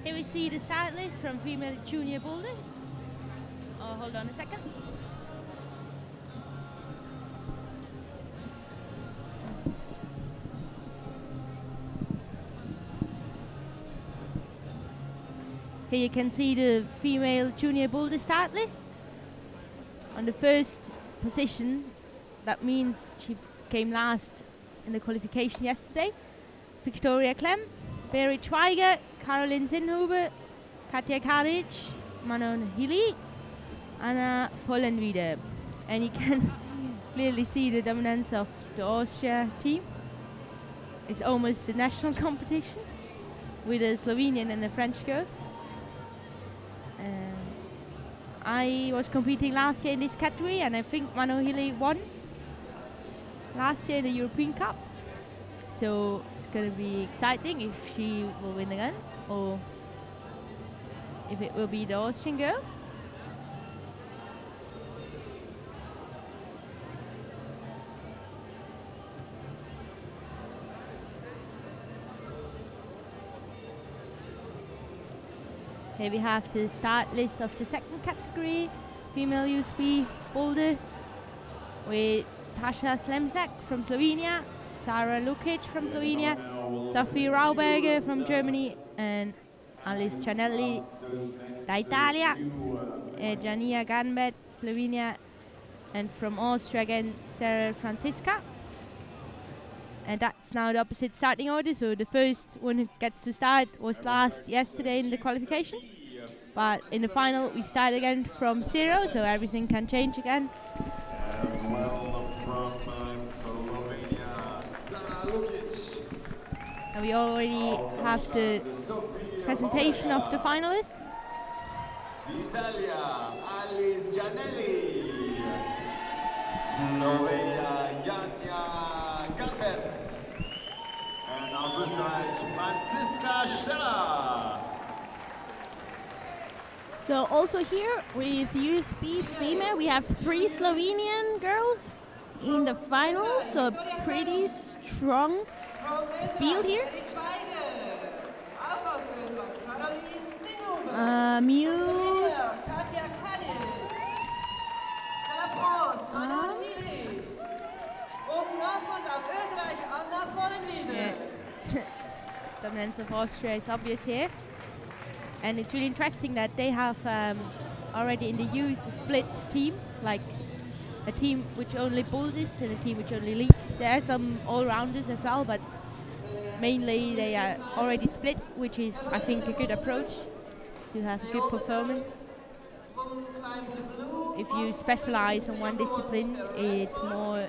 Here we see the start list from female junior boulder. Oh, hold on a second. Here you can see the female junior boulder start list. On the first position, that means she came last in the qualification yesterday. Victoria Clem, Berit Schweiger, Caroline Zinhuber, Katja Kalic, Manon Hilly, Anna Vollenwiede. And you can clearly see the dominance of the Austria team. It's almost a national competition with a Slovenian and a French girl. I was competing last year in this category, and I think Manon Hilly won last year in the European Cup. So it's going to be exciting if she will win again, or if it will be the Austrian girl. Here we have the start list of the second category, female USP boulder, with Tasha Slemzak from Slovenia, Sara Lukic from Slovenia, Sophie Rauberger from Germany, and Alice Cianelli da Italia, Jania Ganbet, Slovenia, and from Austria again, Sarah Franziska. And that's now the opposite starting order, so the first one who gets to start was last yesterday in the qualification. But in the final we start again from zero, so everything can change again. As well from Slovenia, Sara Lukic. And we already have the presentation of the finalists. Italia, Alice Gianelli. Slovenia, Janja Ganbert. And aus Österreich, Franziska Scheller. So also here with USP female, we have 3 Slovenian girls in the final, so a pretty strong field here. Mew. Dominance of Austria is obvious here. And it's really interesting that they have already in the youth a split team, like a team which only boulders and a team which only leads. There are some all-rounders as well, but mainly they are already split, which is, I think, a good approach to have a good performance. If you specialize on one discipline, it's more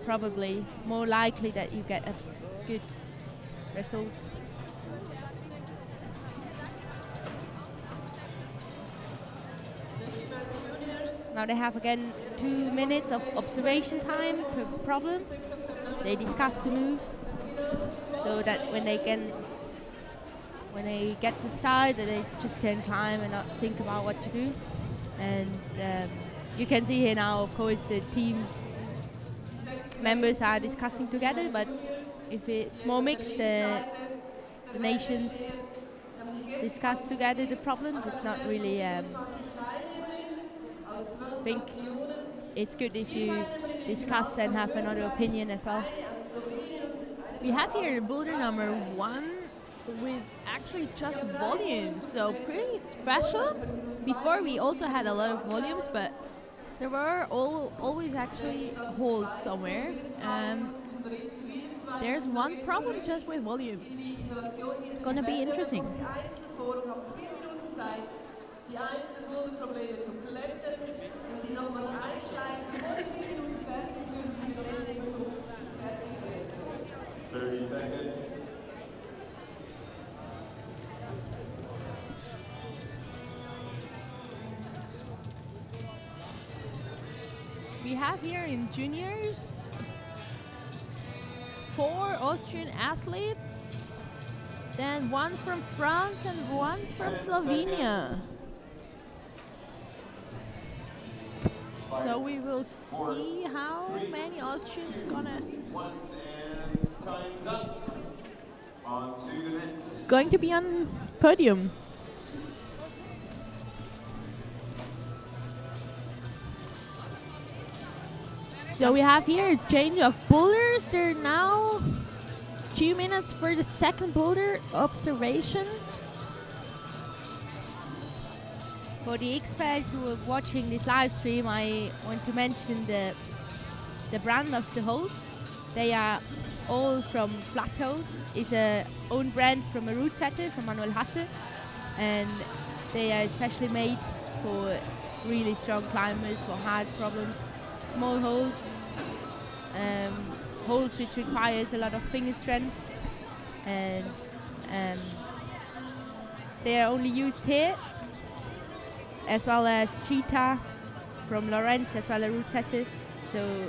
probably more likely that you get a good result. Now they have again 2 minutes of observation time per problem. They discuss the moves so that when they get to start, they just can climb and not think about what to do. And you can see here now, of course, the team members are discussing together, but if it's more mixed, the nations discuss together the problems. It's not really I think it's good if you discuss and have another opinion as well. We have here boulder number 1 with actually just volumes, so pretty special. Before we also had a lot of volumes, but there were always actually holes somewhere. There's one problem just with volumes. It's gonna be interesting. Die einzelnen Boulderprobleme zu klettern und sie nochmals einsteigen, bevor die 4 Minuten fertig sind, die Versuch fertig werden. 30 seconds. We have here in juniors 4 Austrian athletes, then 1 from France and 1 from Slovenia. So we will see how many Austrians gonna. 1 and time's up. On to the next. going to be on podium. So we have here change of boulders. They're now 2 minutes for the second boulder observation. For the experts who are watching this live stream, I want to mention the brand of the holes. They are all from Flat Hole. It's a own brand from a route setter from Manuel Hasse, and they are especially made for really strong climbers, for hard problems, small holes, holes which requires a lot of finger strength, and they are only used here, as well as Cheetah from Lorenz, as well as route setter. So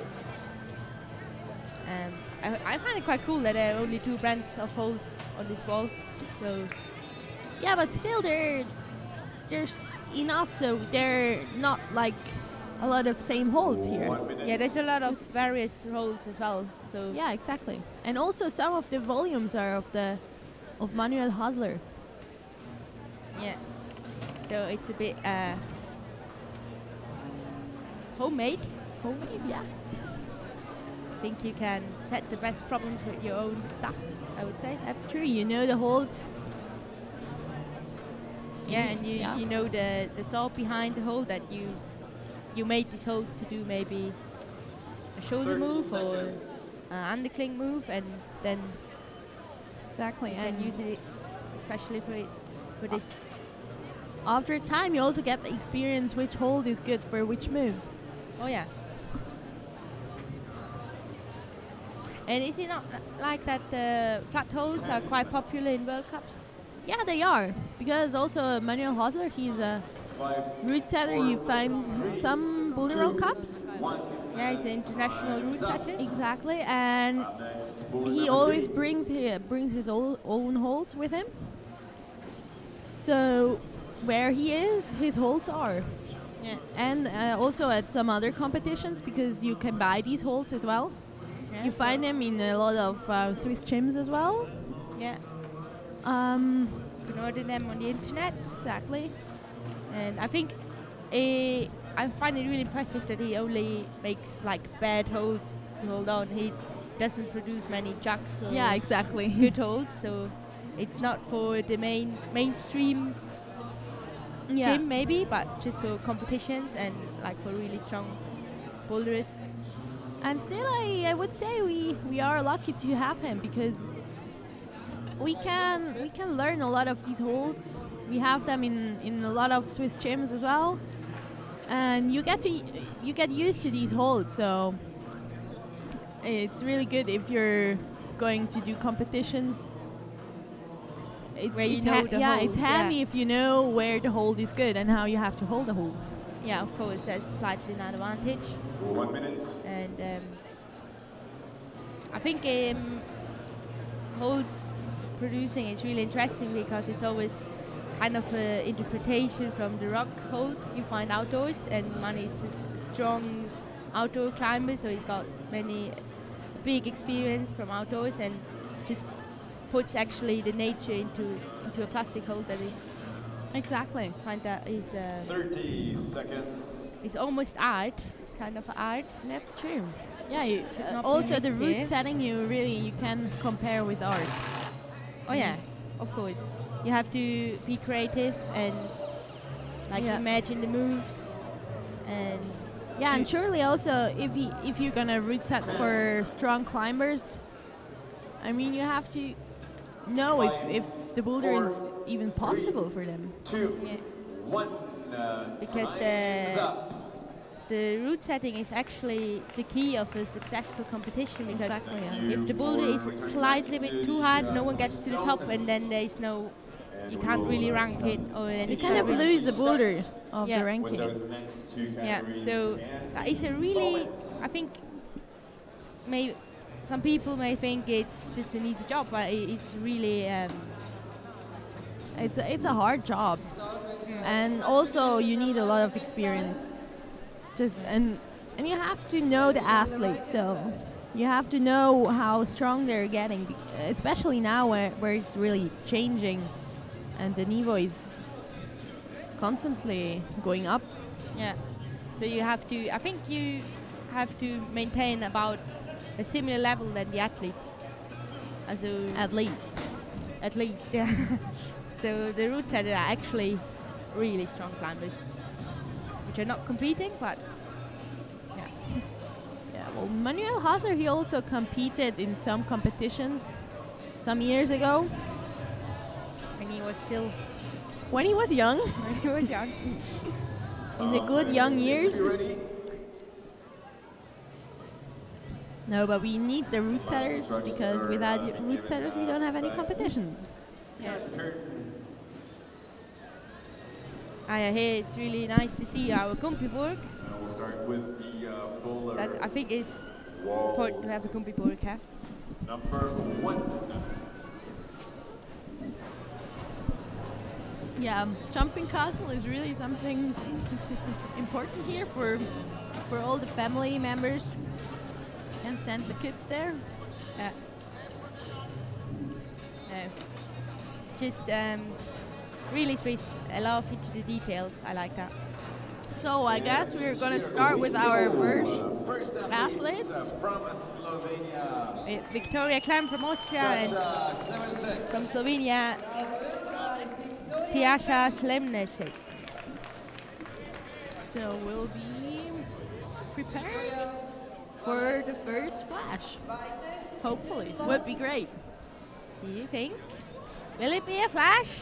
I find it quite cool that there are only 2 brands of holes on this wall. So Yeah, but still there's enough, so they're not like a lot of same holes here. 1 minute. yeah, there's a lot of various holes as well. So Yeah, exactly. And also some of the volumes are of Manuel Hasler. yeah, so it's a bit homemade. Homemade, yeah. I think you can set the best problems with your own stuff, I would say. That's true. You know the holes. Yeah, and Yeah. you know the thought behind the hole, that you made this hole to do maybe a shoulder 30 move or seconds. an undercling move, and then Exactly. you can use it especially for this. After time, you also get the experience which hold is good for which moves. Oh yeah. And is it not like that the flat holes are quite popular in World Cups? Yeah, they are. Because also Manuel Hasler, he's a 5, route setter. You find some Boulder World Cups. 1. Yeah, he's an international route setter. Exactly. And Next, boulder he number always 3. brings his own holds with him. So where he is, his holds are. Yeah. And also at some other competitions, because you can buy these holds as well. Yeah, You find them in a lot of Swiss gyms as well. Yeah. Um, You can order them on the internet. exactly. And I think I find it really impressive that he only makes like bad holds to hold on. He doesn't produce many jacks or Yeah, exactly. good holds, so it's not for the mainstream Yeah. gym maybe, but just for competitions and like for really strong boulders. And still, I would say we are lucky to have him, because we can learn a lot of these holds. We have them in a lot of Swiss gyms as well, and you get used to these holds. So it's really good if you're going to do competitions. It's, Where you it's know the yeah, holds, it's handy yeah. if you know where the hold is good and how you have to hold the hold. Yeah, of course, that's slightly an advantage. 1 minute. And I think holds producing is really interesting, because it's always kind of an interpretation from the rock hold you find outdoors, and Mani is a strong outdoor climber, so he's got many big experience from outdoors, and just puts actually the nature into a plastic hold that is, Exactly. find that is 30 seconds. is almost art, kind of art. That's true. Yeah. You, Should not be also, the missed route here. setting you can compare with art. Oh yeah, of course. You have to be creative and like Yeah. imagine the moves, and Yeah, and surely also if you're gonna route set for strong climbers, I mean you have to know if the boulder is even possible for them. 2, Yeah. 1. Because time is up. the route setting is actually the key of a successful competition, because Exactly. Yeah. if the boulder is slightly bit too hard, no one gets to the top, and then there's no, you can't really rank it, or then You kind of lose the boulder of Yeah. the With ranking. those next 2 Yeah, categories. so that is a really, I think, some people may think it's just an easy job, but it's really, It's a hard job, and also you need a lot of experience. And you have to know the athlete. So You have to know how strong they're getting, especially now where it's really changing, and the niveau is constantly going up. Yeah. So you have to, I think you have to maintain about a similar level than the athletes. Also, At least. at least, yeah. So the route setters are actually really strong climbers, which are not competing, but yeah. Yeah, well, Manuel Hosler, he also competed in some competitions some years ago And he was still, when he was young, when he was young. in the good young years. Be ready. No, but we need the route setters because without route setters we don't have any competitions. Yeah. Curtain. Here it's really nice to see our Gumpiburg. And we'll start with the bowler. That I think is important to have a Gumpiburg here. Number 1. Yeah, jumping castle is really something important here for all the family members. And send the kids there. Yeah. No. Just really Swiss. I love into the details. I like that. So I guess we're gonna start with our First athletes. From Slovenia. Victoria Clem from Austria and Dasha Semensek. from Slovenia, Tjasa Slemnesek. So we'll be prepared for the first flash. Hopefully, would be great. Do you think? Will it be a flash?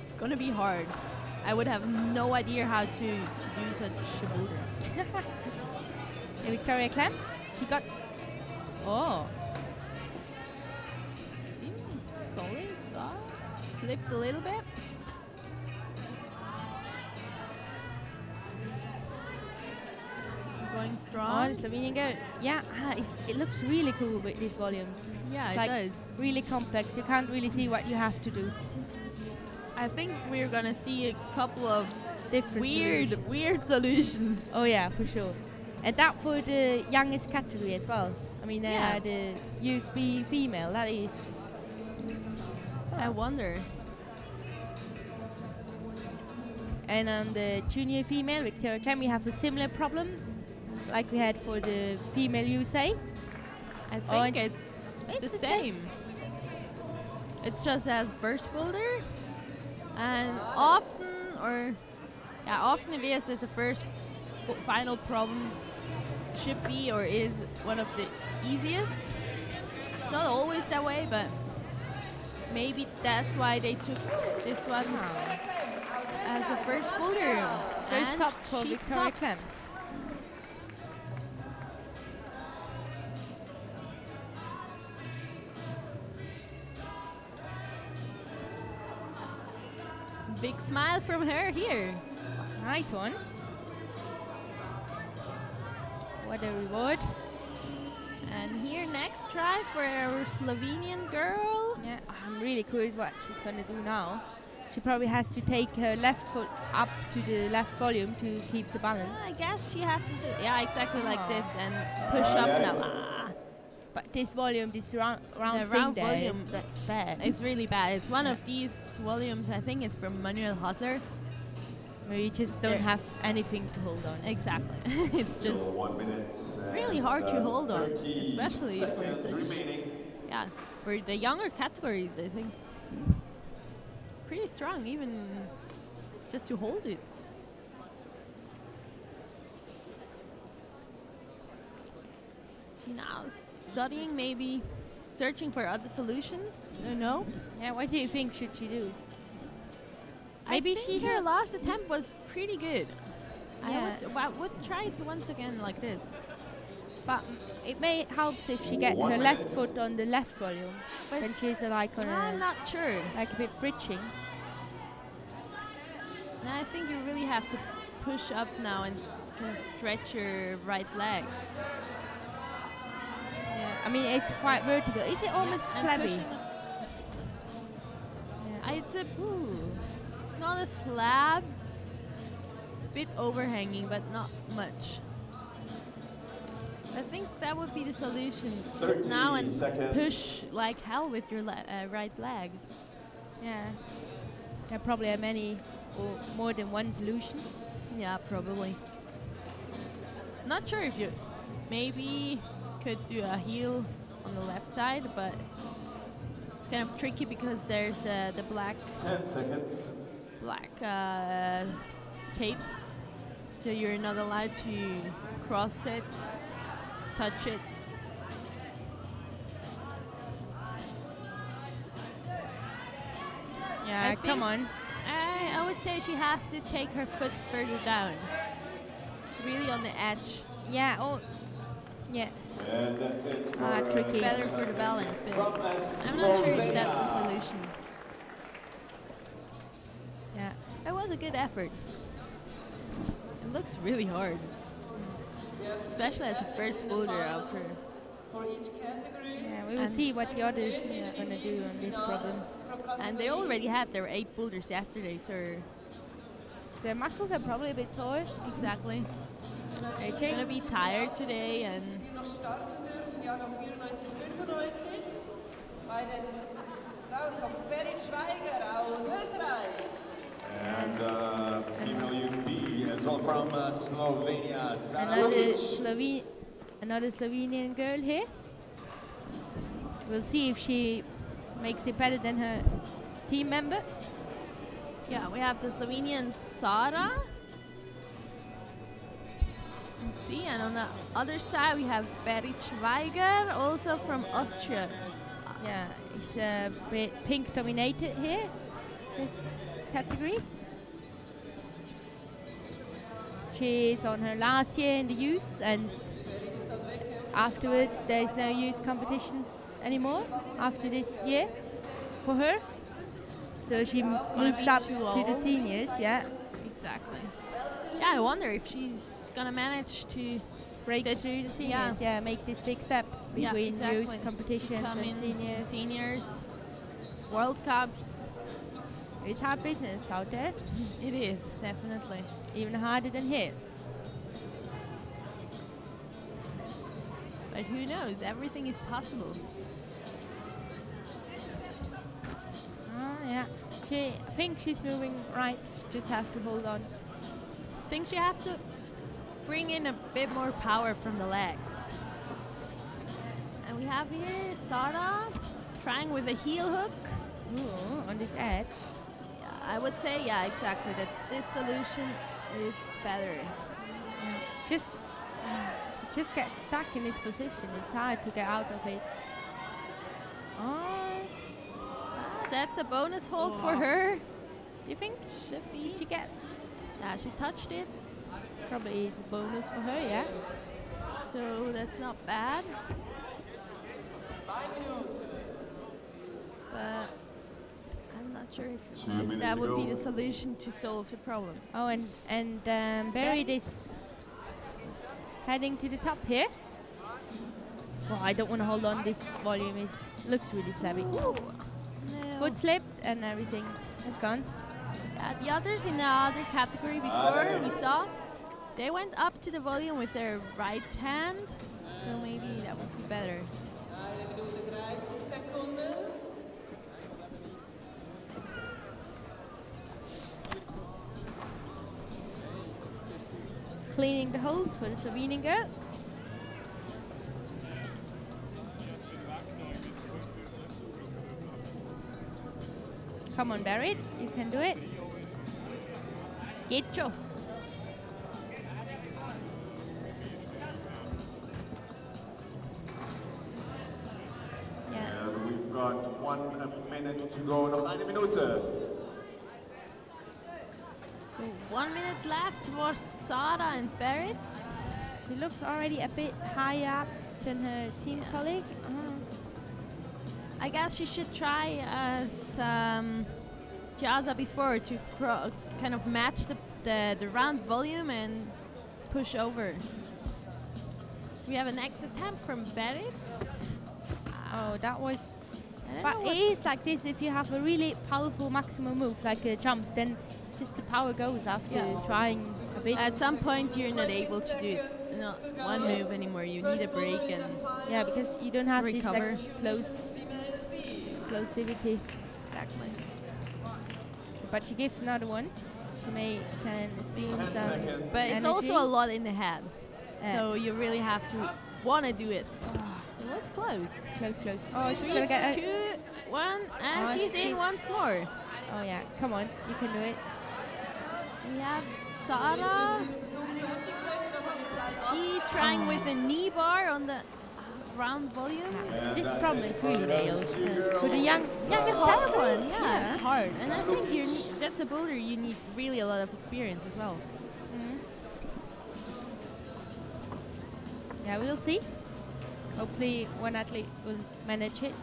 It's gonna be hard. I would have no idea how to do such a boulder. Victoria Clem, she got. Oh, Seems solid. Slipped a little bit. Going oh, strong. the Slovenian girl. Yeah, it looks really cool with these volumes. Yeah, It's it like does. really complex. You can't really see what you have to do. I think we're gonna see a couple of Different solutions. weird solutions. Oh yeah, for sure. And that for the youngest category as well. I mean, Yeah. the USB female. That is. I wonder. And on the junior female, Victoria Clem, we have a similar problem, like we had for the female USA. I Oh, think and it's it's the the same. same. It's just as first boulder, and often it is as the first final problem should be or is one of the easiest. It's not always that way, but maybe that's why they took this one as the first boulder. First And stop for she Victoria topped. Clem. Big smile from her here. Nice one. What a reward. And here next try for our Slovenian girl. Yeah, I'm really curious what she's gonna do now. She probably has to take her left foot up to the left volume to keep the balance. I guess she has to do, yeah, exactly like this and push up now. But this volume, this round The thing round there, volume, that's bad. It's really bad. It's one of these volumes, I think it's from Manuel Hosler. Where you just don't There. have anything to hold on. Exactly. It's Still just 1 minute. it's really hard to hold on, 30 especially for seconds such, remaining. yeah, for the younger categories, I think. Pretty strong, even just to hold it. She now studying, maybe searching for other solutions. I don't know. Yeah, what do you think should she do? Maybe Maybe she her should- last attempt was pretty good. Yeah. I would try it once again like this. But it may help if she get 1 her left minute. foot on the left volume. But Then she's like on I'm a, not sure. like a bit bridging. Now I think you really have to push up now and kind of stretch your right leg. Yeah, I mean it's quite vertical. Is it almost And flabby? pushing up. It's a it's not a slab. It's a bit overhanging, but not much. That's think that would be the solution. 30 Just now and seconds. push like hell with your right leg. Yeah. There probably are many or more than one solution. Yeah, probably. Not sure if you maybe could do a heel on the left side, but it's kind of tricky because there's the black 10 seconds. tape, so you're not allowed to cross it, touch it. Yeah, I come think- on. I would say she has to take her foot further down. It's really on the edge. Yeah, oh. Yeah. And that's it. For, Tricky. Better for the balance, but From I'm not sure if that's Slovenia. the solution. Yeah. It was a good effort. It looks really hard, especially as a first boulder of her. For each category, Yeah, we will And- see what the others are gonna do on this problem. And they already had their 8 boulders yesterday, so Their muscles are probably a bit sore. exactly. They They're change. gonna be tired today, and die noch starten dürfen, Jahrgang 94, 95. Bei den Frauen kommt Berit Schweiger aus Österreich. And female UP as well from Slovenia. Sara Another Lukic. another Slovenian girl here. We'll see if she makes it better than her team member. yeah, we have the Slovenian Sara. Let's see, and on the other side we have Berit Schweiger, also from Austria. Yeah, it's a bit pink dominated here, this category. She's on her last year in the youth, and afterwards there's no youth competitions anymore after this year for her. So she moves be up too to the old. seniors, yeah. Exactly. Yeah, I wonder if she's gonna manage to Break That- through the yeah. seniors, yeah, make this big step Yeah, between exactly. youth competitions come and in seniors. seniors, World Cups. It's hard business out there, It is definitely. even harder than here. But who knows? Everything is possible. Yeah, I think she's moving right. Just have to hold on. I think she has to bring in a bit more power from the legs. And we have here Sara trying with a heel hook. Ooh, on this edge. Yeah, I would say, yeah, exactly, that this solution is better. Just get stuck in this position. It's hard to get out of it. Oh, That's a bonus hold for her. you think? Should be. Did she get? Yeah, she touched it, Probably is a bonus for her, yeah. so that's not bad. But I'm not sure if 2 minutes that to would be go. the solution to solve the problem. Oh, and Barry is heading to the top here. Well, I don't want to hold on. This volume looks really slabby. No. Foot slipped and everything has gone. Yeah, the others in the other category before we saw, they went up to the volume with their right hand, so maybe that would be better. Eine Minute 30 Sekunden. Cleaning the holes for the Slovenian girl. Come on, Barry, you can do it. Getcho. Yeah. And we've got 1 minute to go. Noch eine Minute. So 1 minute left for Sara and Barrett. She looks already a bit higher up than her team colleague. I guess she should try as Chiasa before to kind of match the round volume and push over. We have a next attempt from Barrett. Oh, that was. I don't But know it what- is like this. If you have a really powerful maximum move, like a jump, then just the power goes after Yeah. trying a bit. At some point, you're not able to do it. not one move anymore. You need a break and Yeah, because you don't have Recover. this close explosivity. exactly. But she gives another one. She can assume 10 some. seconds. But it's also a energy. lot in the head, Yeah. so you really have to want to do it. So it's close. Close. Oh, she's gonna get it. 2, 1, and Oh, she's she- in once more. Oh yeah, come on, you can do it. We have Sarah. She trying with the knee bar on the round volume. And This that's problem it is for really those nails. two For the girls. young That one, yeah, Yeah. it's hard. And I think that's a boulder you need really a lot of experience as well. Yeah, we'll see. Hopefully one athlete will manage it.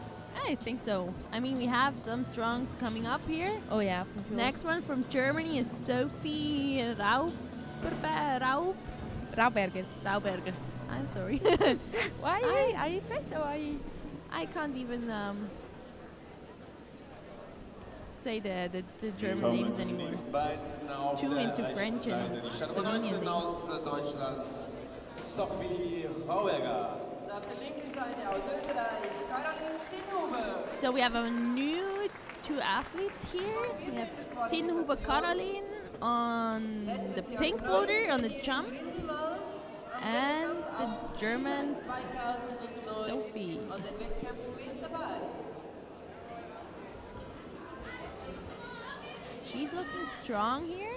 I think so. I mean, we have some strongs coming up here. Oh yeah, for sure. Next one from Germany is Sophie Rauberger. Rauberger. I'm sorry. Why are you Swiss or are you? I can't even say the German Kommen names die anymore. nächsten beiden auf Too der into rechten French and Seite. Die Startnummer Slovenian 19 aus Deutschland, Sophie Rauberger. Und auf der linken Seite aus Österreich, Caroline Sinnhuber. So we have a new 2 athletes here. We have Sinnhuber Caroline on the pink boulder on the jump, and the German 2009 Sophie. an den Wettkämpfen mit dabei. She's looking strong here.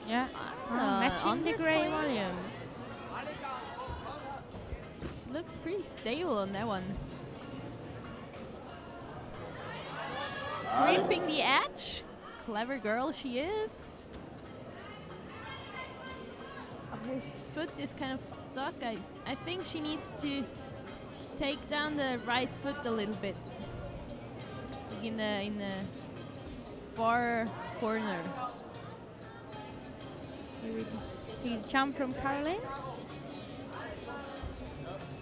Yeah. Matching on the this grey point. volume. Looks pretty stable on that one. Gripping the edge. Clever girl she is. Her foot is kind of stuck. I think she needs to take down the right foot a little bit. Like in the far corner. Here we just see the jump from Caroline.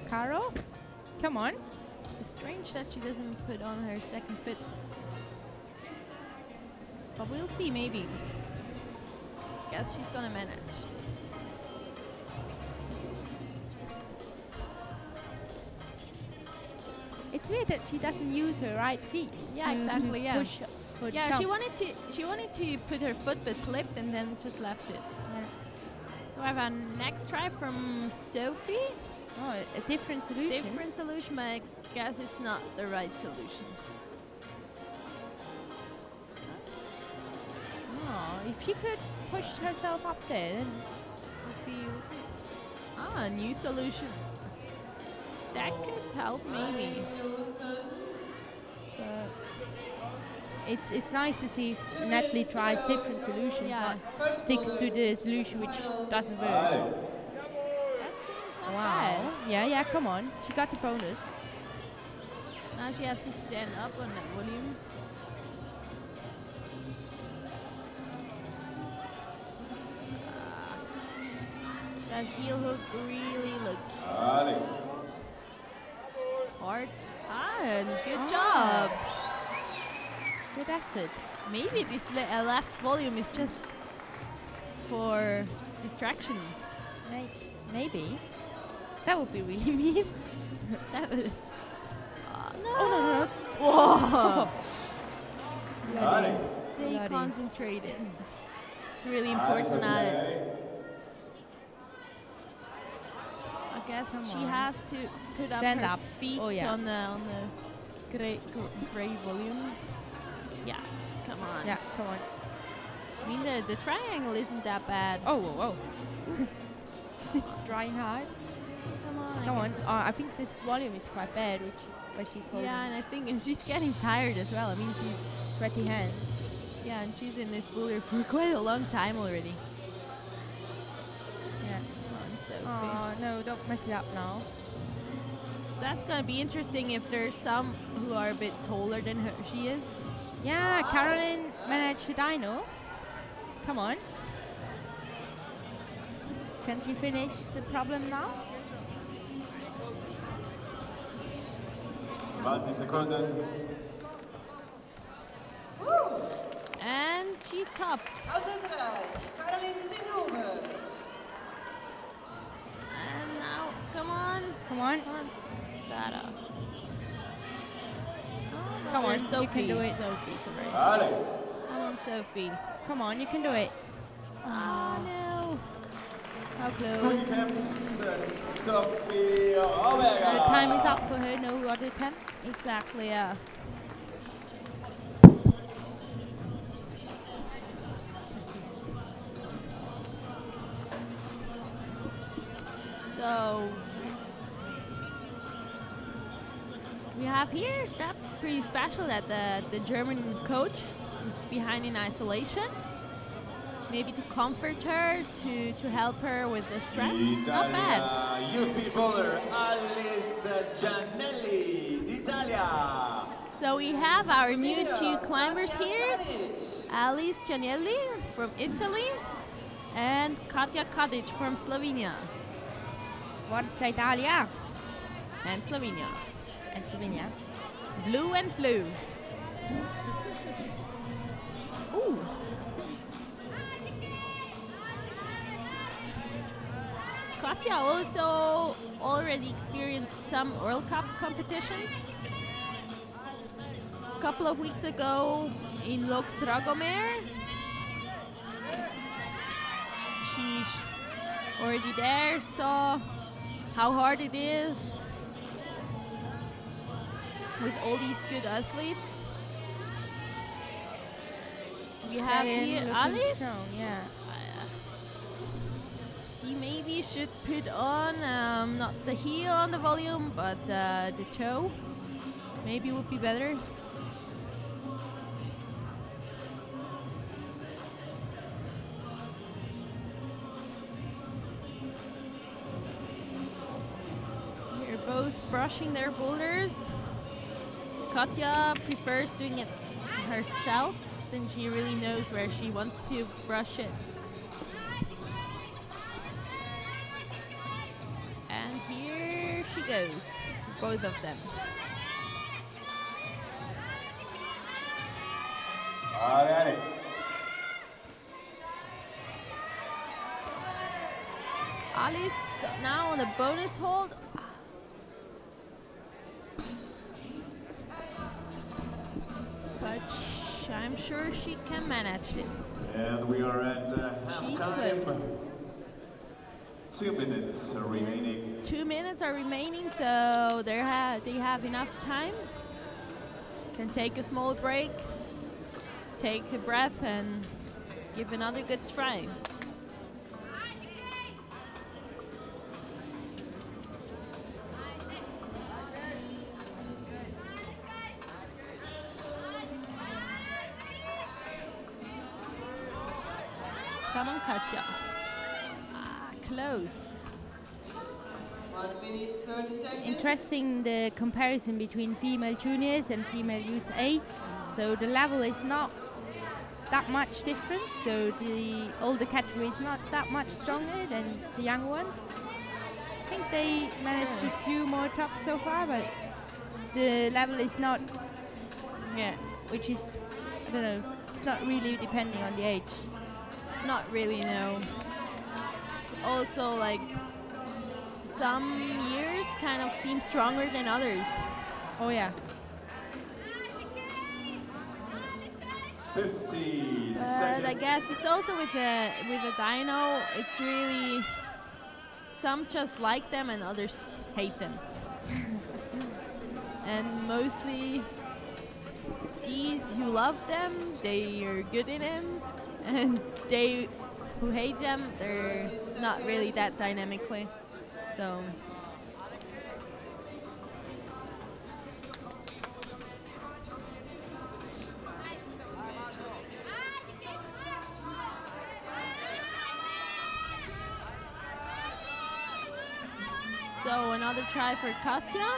Caro, come on. It's strange that she doesn't put on her second foot. But we'll see, maybe. Guess she's gonna manage. It's weird that she doesn't use her right feet. Yeah, to exactly, yeah. Push for the Yeah, jump. she wanted to put her foot but slipped and then just left it. Yeah. So I have a next try from Sophie. Oh, a different solution. Different solution, but I guess it's not the right solution. Oh, if she could push herself up there, then Would be a new solution. That could help maybe. it's nice to see if an athlete tries different solutions, Yeah. not sticks to the solution which doesn't work. Allez. That seems not Wow. bad. Yeah, come on. She got the bonus. Now she has to stand up on that volume. That heel hook really looks Allez. hard. And good Ah. job. Good effort. Maybe this left volume is just for distraction. Maybe. That would be really mean. That was. No. Oh, no. Whoa. Allez. Stay Bloody. concentrated. It's really Allez, important Sophie, that allez. I guess Come she on. has to put Stand up her up. feet Oh, yeah. on the gray volume. Yeah, come on. Yeah, come on. I mean the triangle isn't that bad. Oh, whoa. Just trying hard. Come on. Come on. I think this volume is quite bad, where she's holding Yeah, and I think she's getting tired as well. I mean she's sweaty hands. yeah, and she's in this boulder for quite a long time already. Yeah. Come on, Sophie. Oh, no, don't mess it up now. That's gonna be interesting if there's some who are a bit taller than her she is. Yeah, Caroline managed to dino. Come on. Can she finish the problem now? 20 Sekunden. And she topped. Aus Österreich, Caroline Sinnhuber. on. Come on, Sarah. Come on, Sophie. you can do it. Sophie, sorry. Ale. Come on, Sophie. Come on, you can do it. Oh no. How close. Good attempt, Sophie Omega. Time is up for her, no other attempt. Exactly, yeah. So we have here, that's pretty special that the German coach is behind in isolation. Maybe to comfort her, to help her with the stress. Not bad. UP bowler Alice Giannelli, d'Italia. So we have our new two climbers here, Alice Giannelli from Italy and Katja Kadic from Slovenia. Forza Italia. And Slovenia. And Slovenia. Blue and blue. Ooh. Katja also already experienced some World Cup competitions. A couple of weeks ago in Lok Dragomir. She's already there, saw how hard it is with all these good athletes. We have here Alice. Strong, yeah. She maybe should put on not the heel on the volume, but the toe. Maybe would be better. They're both brushing their boulders. Katja prefers doing it herself, then she really knows where she wants to brush it. And here she goes, both of them. Ale. Alice now on the bonus hold. But I'm sure she can manage this. And we are at She's halftime. close. 2 minutes remaining. 2 minutes are remaining, so they have enough time. Can take a small break, take a breath, and give another good try. Come on, Katja. Close. 1 minute 30 seconds. Interesting the comparison between female juniors and female USA. So the level is not that much different. So the older category is not that much stronger than the young ones. I think they managed a few more tops so far, but the level is not, which is, I don't know, it's not really depending on the age. Not really, no. Also, like, some years kind of seem stronger than others. Oh yeah. 50 But seconds. I guess it's also with a dyno, it's really, some just like them and others hate them. And mostly these who love them, they are good in them, and they who hate them, they're not really that dynamically. So so another try for Katja.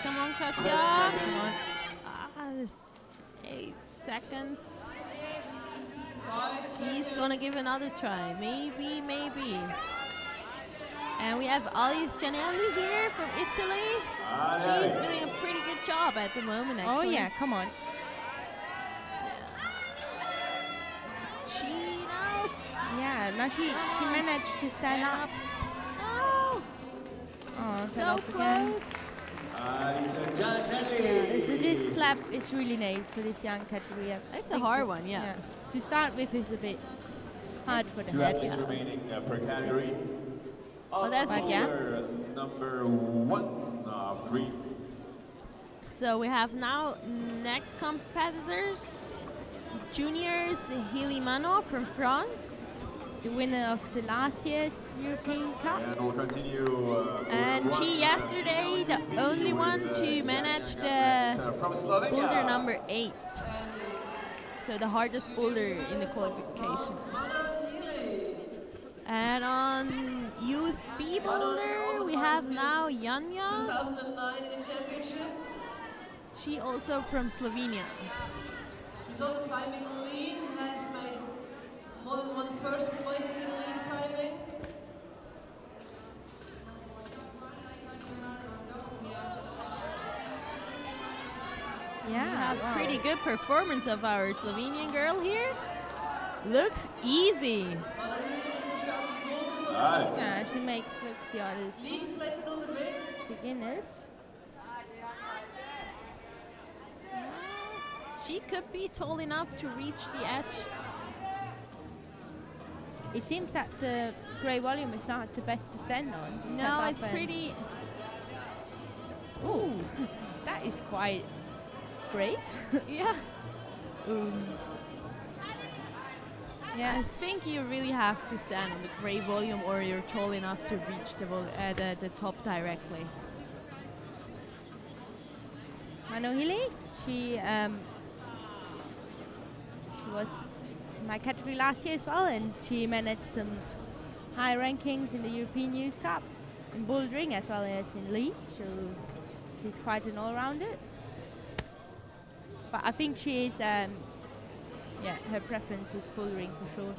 Come on, Katja. Come on. There's 8 seconds. She's gonna give another try. Maybe, maybe. And we have Alice Giannelli here from Italy. She's doing a pretty good job at the moment, actually. Oh yeah, come on. She now Yeah, now she managed to stand up. Oh! Oh, fell So off again. close. Alicia Giannelli. So this slap is really nice for this young category. I It's a think hard this- one, yeah. To start with is a bit hard for the Two head. athletes remaining per category. Well, that's Back, yeah. Number 1 of 3. So we have now next competitors. Juniors, Hili Mano from France. The winner of the last year's European Cup. And we'll continue. And Group she one, yesterday, the UP only with, one to Janja manage the Gabret, from Slovenia. boulder number 8. So the hardest boulder in the qualification. And on youth B boulder, we have now Janja. 2009 in the championship. She also from Slovenia. She's also climbing lead, has made more than one first place in lead climbing. Yeah, We have wow. pretty good performance of our Slovenian girl here. Looks easy. Alright. Yeah, she makes look the others Lead klettern unterwegs. beginners. She could be tall enough to reach the edge. It seems that the grey volume is not the best to stand on. Step No, up it's and- pretty. Ooh, that is quite brave. Yeah. I Yeah, think you really have to stand on the gray volume or you're tall enough to reach the top directly. Mano Hili, she was in my category last year as well, and she managed some high rankings in the European Youth Cup in bouldering as well as in lead, so she's quite an all-rounder. But I think she is, yeah, her preference is bouldering for sure.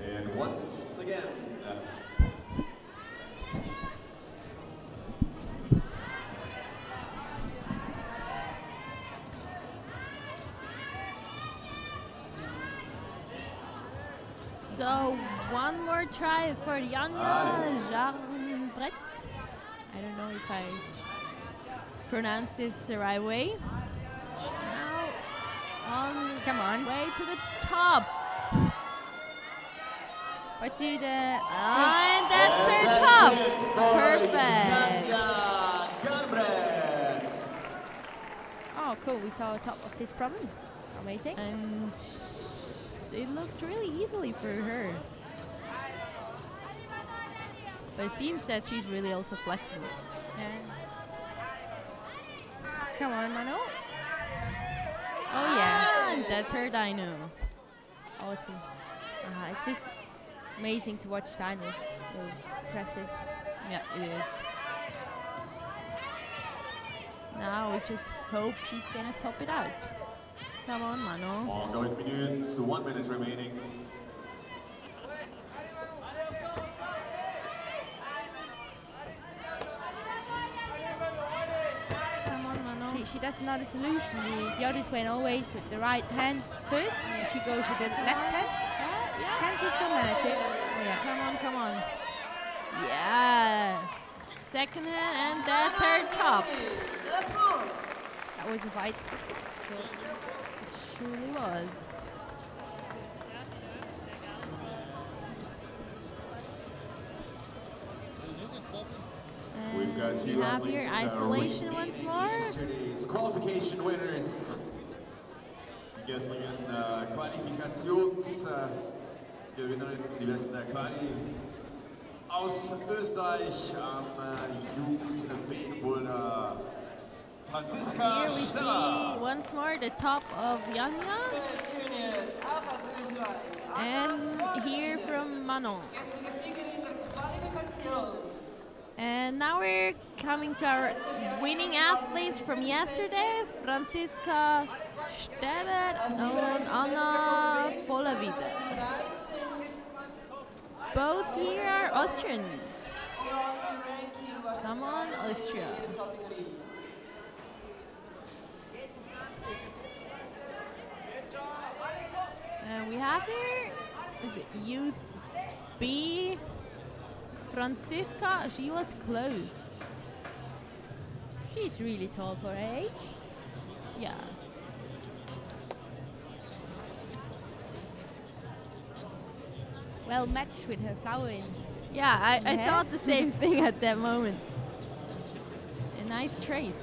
And once again, So one more try for Janja Gabret. I don't know if I pronounced this the right way. Now on Come on. way to the top. What do the... And that's her top. Perfect. Janja Gabret. Oh, cool, we saw top of this province. Amazing. And it looked really easily for her. But it seems that she's really also flexible. Yeah. Come on, Mano. Oh yeah, and that's her dyno. Awesome. It's just amazing to watch Dino. So impressive. Yeah, it is. Now we just hope she's gonna top it out. Come on, Mano. Ongoing minutes, 1 minute remaining. Come on, Mano. She does another solution. The others went always with the right hand first, and she goes with the left hand. Can she still manage it? Oh yeah. Come on, come on. Yeah. Second hand, and that's her top. That was a fight. It surely was. We've got And two we have here athletes, isolation remaining once in more. Yesterday's qualification winners. Gestrigen Qualifikationsgewinnerin, die besten der Quali aus Österreich am Jugend-B-Boulder, Franziska Here we Steller. see once more the top of Janja. Juniors, auch aus Österreich. And here from Manon. Gestrige Siegerin der Qualifikation. And now we're coming to our winning athletes from yesterday, Franziska Steller and Anna Vollavide. Both here are Austrians. Come on, Austria. And we we have here is it Youth B. Franziska. She was close. She's really tall for her age. Yeah. Well matched with her flowering. Yeah, I Yes. thought the same thing at that moment. A nice trace.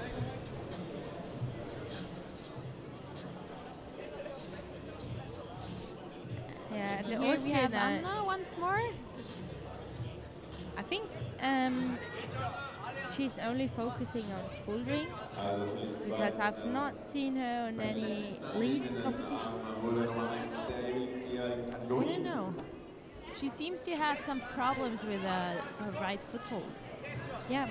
Yeah, the Here we have Austrian. Anna once more. I think she's only focusing on bouldering because I've not seen her on any lead competitions. I don't know. She seems to have some problems with her right foothold. Yeah,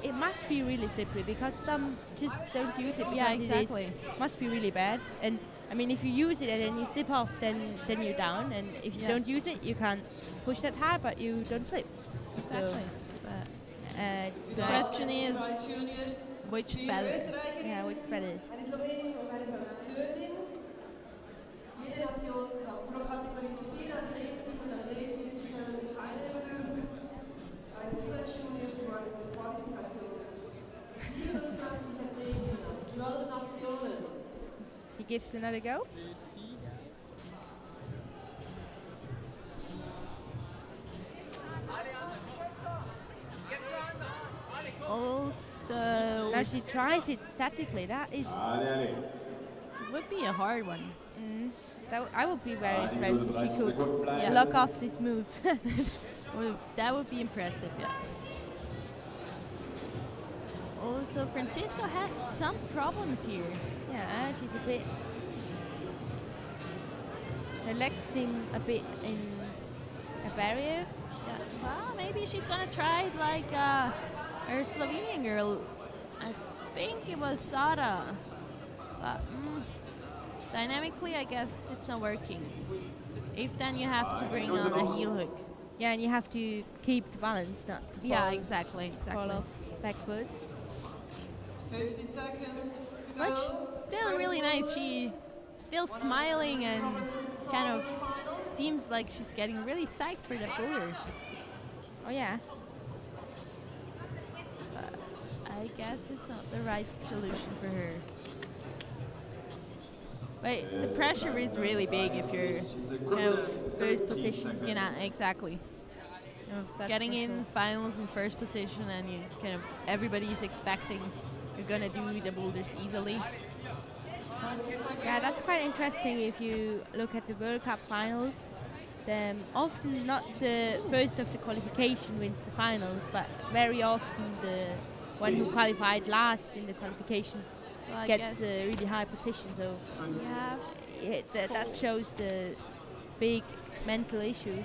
it must be really slippery because some just don't use it. Yeah, because exactly. It must be really bad. And I mean, if you use it and then you slip off, then you're down. And if you Yeah. don't use it, you can't push that hard, but you don't slip. Exactly. But It's the question is, which is better? yeah, which is better? Eine Slowenin und eine Französin. Jede Nation kann pro Kategorie 4 Athletinnen und Athleten stellen teilnehmen. Eine Village Juniors war die Qualifikation. 27 Athleten aus 12 Nationen. She gives another go. Also, Now she tries it statically. That is, would be a hard one. I would be very impressed if she could Yeah. lock off this move. That would be impressive, yeah. Also, Francisco has some problems here. Yeah, she's a bit. Her legs seem a bit in a barrier. Yeah. Well, maybe she's gonna try it like her Slovenian girl. I think it was Sara. But dynamically, I guess it's not working. If then you have to bring on a heel hook. Yeah, and you have to keep the balance, not to Yeah, fall, exactly. fall off backwards. 50 seconds to But go. still really nice. She still smiling and kind of seems like she's getting really psyched for the boulder. Oh yeah. But I guess it's not the right solution for her. But the pressure is really big if you're kind of First position. exactly. You know, That's getting for in sure. finals in first position and you kind of everybody's expecting you're gonna do the boulders easily. Yeah, that's quite interesting if you look at the World Cup finals. Often not the first of the qualification wins the finals, but very often the one who qualified last in the qualification So I gets guess a really high position. So yeah, that shows the big mental issue,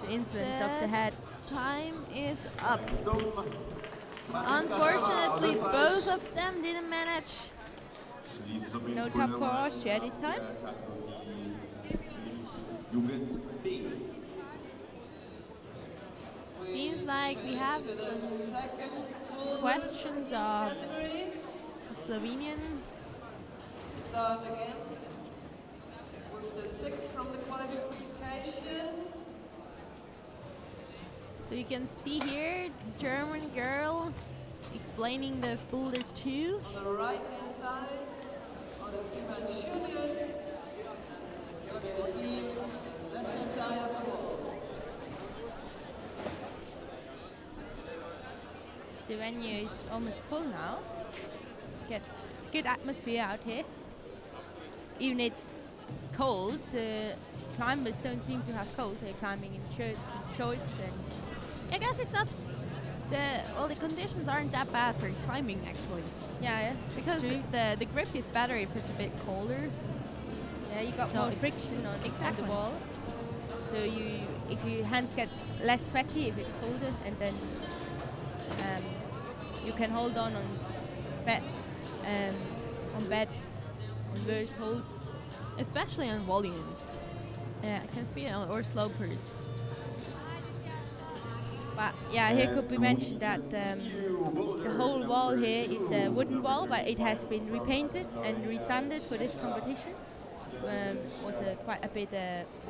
the influence of the head. time is up. Unfortunately, both of them didn't manage. No top for Austria this time. Jugend B. Seems like we have questions of Category. the Slovenian. Start again with the 6 from the qualification. So you can see here, German girl explaining the boulder 2. On the right hand side, on the female juniors, it will be left hand side of the wall. The venue is almost full now. It's good atmosphere out here. Even it's cold, the climbers don't seem to have cold. They're climbing in shirts and shorts and I guess it's not the conditions aren't that bad for climbing actually. yeah, Because true. the grip is better if it's a bit colder. Yeah, you got So more it's- friction on exactly. the wall. So if your hands get less sweaty if it's colder, and then you can hold on bed, on worse holds. Especially on volumes. Yeah, I can feel, or slopers. but yeah, here could be mentioned that the whole wall here is a wooden wall, but it has been repainted and resanded for this competition. was quite a bit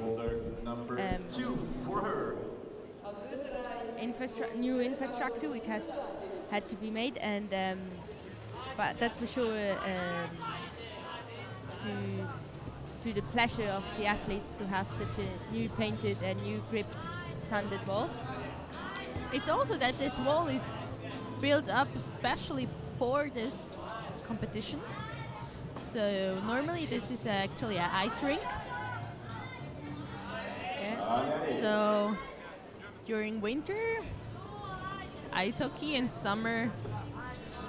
Boulder number 2 for her. new infrastructure which had to be made, and but that's for sure to the pleasure of the athletes to have such a new painted and new gripped sanded wall. It's also that this wall is built up especially for this competition. So normally this is actually an ice rink. Yeah. So during winter, it's ice hockey, and summer,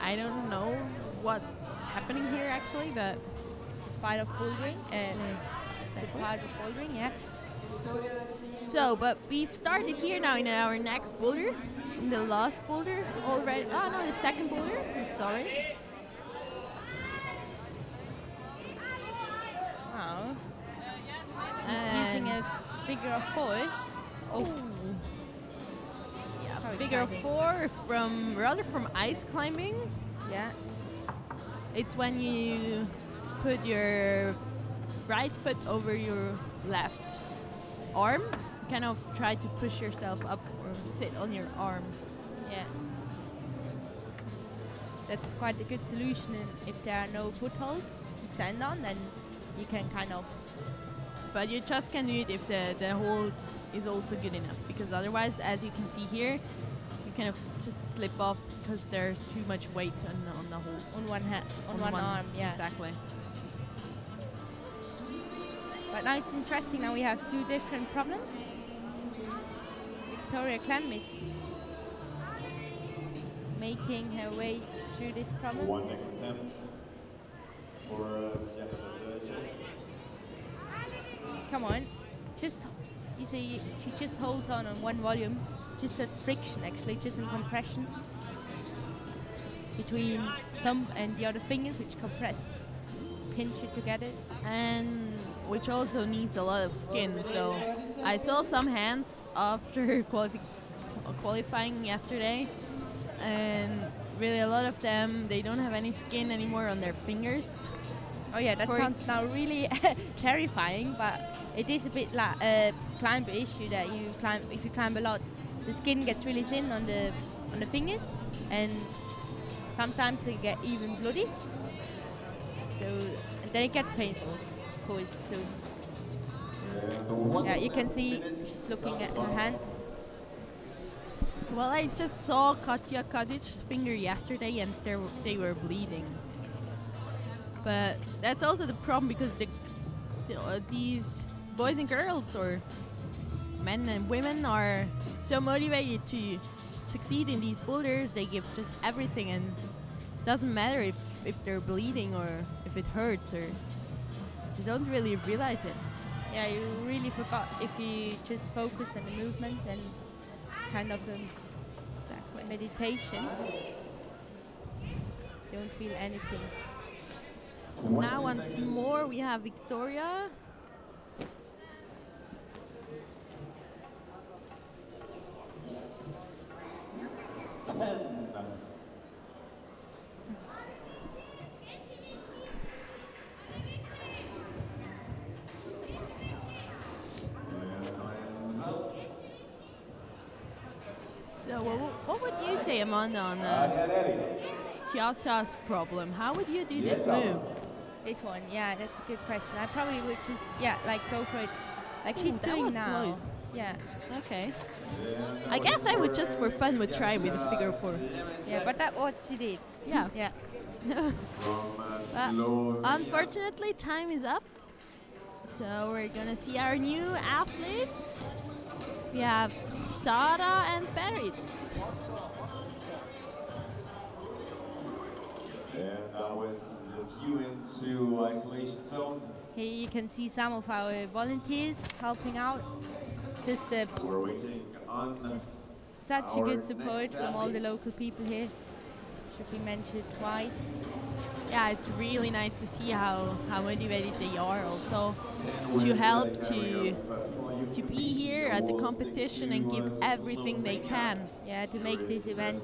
I don't know what's happening here actually, but It's part of bouldering. It's part of bouldering, yeah. so, but we've started here now in our next boulder, in the last boulder already. Oh no, the second boulder. I'm sorry. Wow. He's using a figure of 4. Oh, Yeah, How figure of exciting. 4 from ice climbing. yeah. It's when you put your right foot over your left arm, kind of try to push yourself up or sit on your arm. Yeah. That's quite a good solution, and if there are no footholds to stand on, then you can kind of But you just can do it if the hold is also good enough, because otherwise, as you can see here, you kind of just slip off because there's too much weight on the hold. on one arm, yeah. Exactly. But now it's interesting, now we have 2 different problems. Victoria Clem is making her way through this problem. One next attempt for Come on, just you see, she just holds on one volume, just at friction actually, just in compression between thumb and the other fingers, which compress, pinch it together. And which also needs a lot of skin. So I saw some hands after qualifying yesterday, and really a lot of them, they don't have any skin anymore on their fingers. Oh yeah, that For sounds now really terrifying, but it is a bit like a climber issue that you climb. If you climb a lot, the skin gets really thin on the fingers, and sometimes they get even bloody. So and then it gets painful, of course. So yeah, you can see looking at her hand. Well, I just saw Katja Kadic's finger yesterday, and they were bleeding. But that's also the problem, because these boys and girls, or men and women, are so motivated to succeed in these boulders. They give just everything, and it doesn't matter if they're bleeding or if it hurts, or you don't really realize it. Yeah, you really forgot if you just focus on the movements and kind of meditation. Don't feel anything. Now once more we have Victoria. So what would you say, Amanda, on Tiasha's problem? How would you do this move? This one, yeah, that's a good question. I probably would just, like go for it, like she's that doing was now. close. Yeah, Okay. I guess I would just for fun would try with a figure 4. yeah, but that's what she did. Yeah. Yeah, Unfortunately, time is up. So we're gonna see our new athletes. We have Sara and Berit. And that was the view into isolation zone. here you can see some of our volunteers helping out. Just We're waiting on such a our good support next from all the athletes. local people here. Should be mentioned twice. Yeah, it's really nice to see how motivated they are also to help to be here at the competition and give everything they can. Yeah, to make this event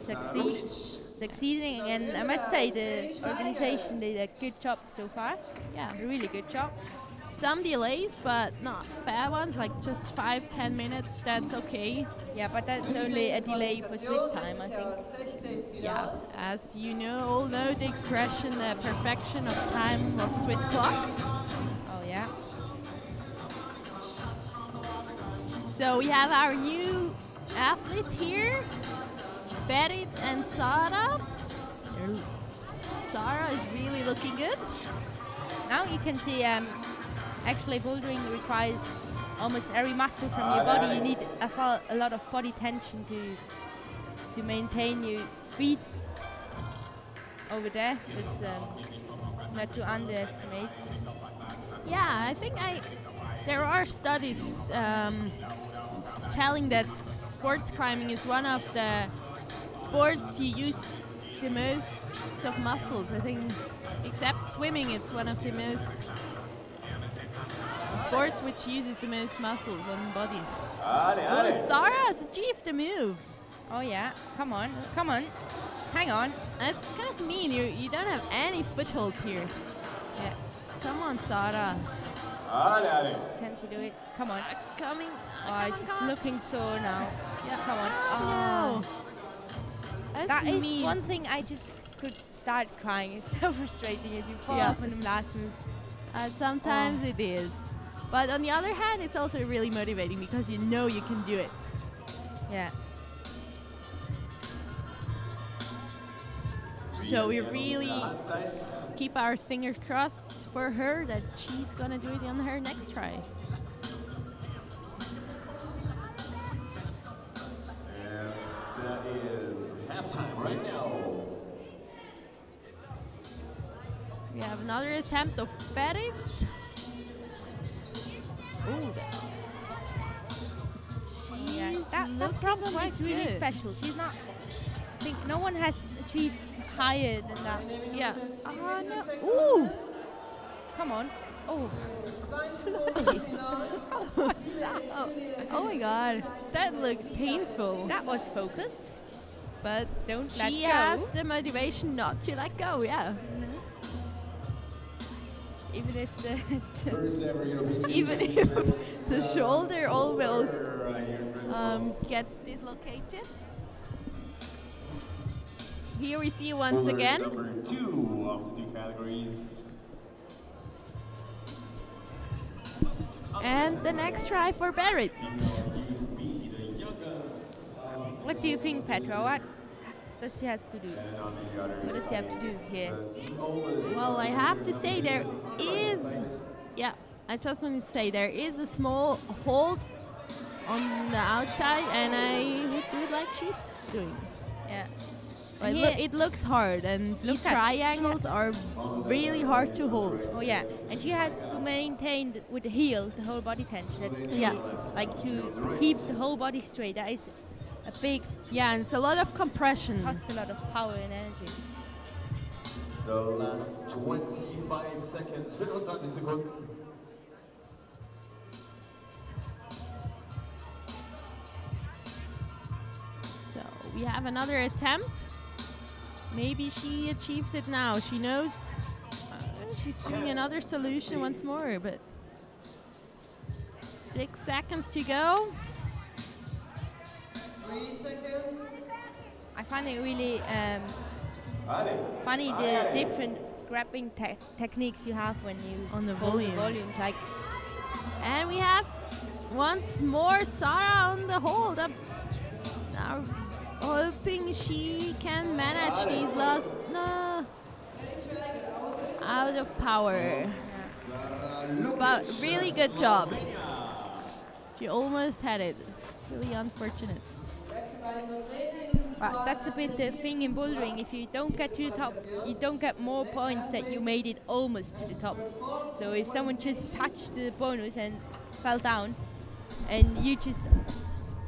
succeeding, and I must say the organization did a good job so far. Yeah. A really good job. some delays, but not bad ones, like just 5-10 minutes, that's okay. Yeah, but that's only a delay for Swiss time, I think. Yeah, as you know, all know the expression, the perfection of time of Swiss clocks. Oh yeah. So we have our new athletes here, Berit and Sarah. Sarah is really looking good. Now you can see actually bouldering requires almost every muscle from your body. You need as well a lot of body tension to maintain your feet over there. It's not to underestimate. Yeah, I think there are studies telling that sports climbing is one of the sports you use the most of muscles. I think, except swimming, it's one of the most sports which uses the most muscles on the body. Oh, Sarah has achieved the move. Oh yeah, come on, come on, hang on. That's kind of mean. You don't have any foothold here. Yeah, come on, Sarah. Can she do it? Come on. Coming. Oh, she's looking sore now. Yeah, come on. Oh, That that's is mean. one thing I just could start crying. It's so frustrating if you fall Yeah. off on the last move. Sometimes it is. But on the other hand, it's also really motivating because you know you can do it. Yeah. So we really keep our fingers crossed for her that she's gonna do it on her next try. And that is halftime right now. We have another attempt of Berit. Ooh, Yeah, she's that looking problem quite is really good. special. She's not. I think no one has achieved higher than that. Yeah. No. Ooh. Come on. Oh. Oh my God, that looked painful. That was focused. But Don't let she go. has the motivation not to let go. Yeah. Even if the First ever European Even Championships, if the shoulder almost here in Grenoble. gets dislocated. Here we see once Boulder again. Number 2 of the 2 categories. And the next try for Berit. UB, the youngest of what do you think, Petra? What does she have to do? and on the other What does she have to do here? the oldest Well, I have to say there is, yeah, I just want to say there is a small hold on the outside, and I would do it like she's doing. Yeah. But Here- it looks hard, and these Look at- triangles are really hard to hold. Oh yeah, and she had to maintain with the heel the whole body tension. That she, Yeah. like to keep the whole body straight. That is a big, Yeah, and it's a lot of compression. costs a lot of power and energy. The last 25 seconds, 25 Sekunden. So we have another attempt. Maybe she achieves it now. She knows she's doing another solution once more, but 6 seconds to go. 3 seconds. I find it really Allez. funny the Allez. different grabbing techniques you have when you On the hold volume. volumes. Like And we have once more Sarah on the hold up. Now hoping she can manage these last, no, out of power. But really good job. She almost had it. Really unfortunate. but that's a bit the thing in bouldering. If you don't get to the top, you don't get more points that you made it almost to the top. So if someone just touched the bonus and fell down, and you just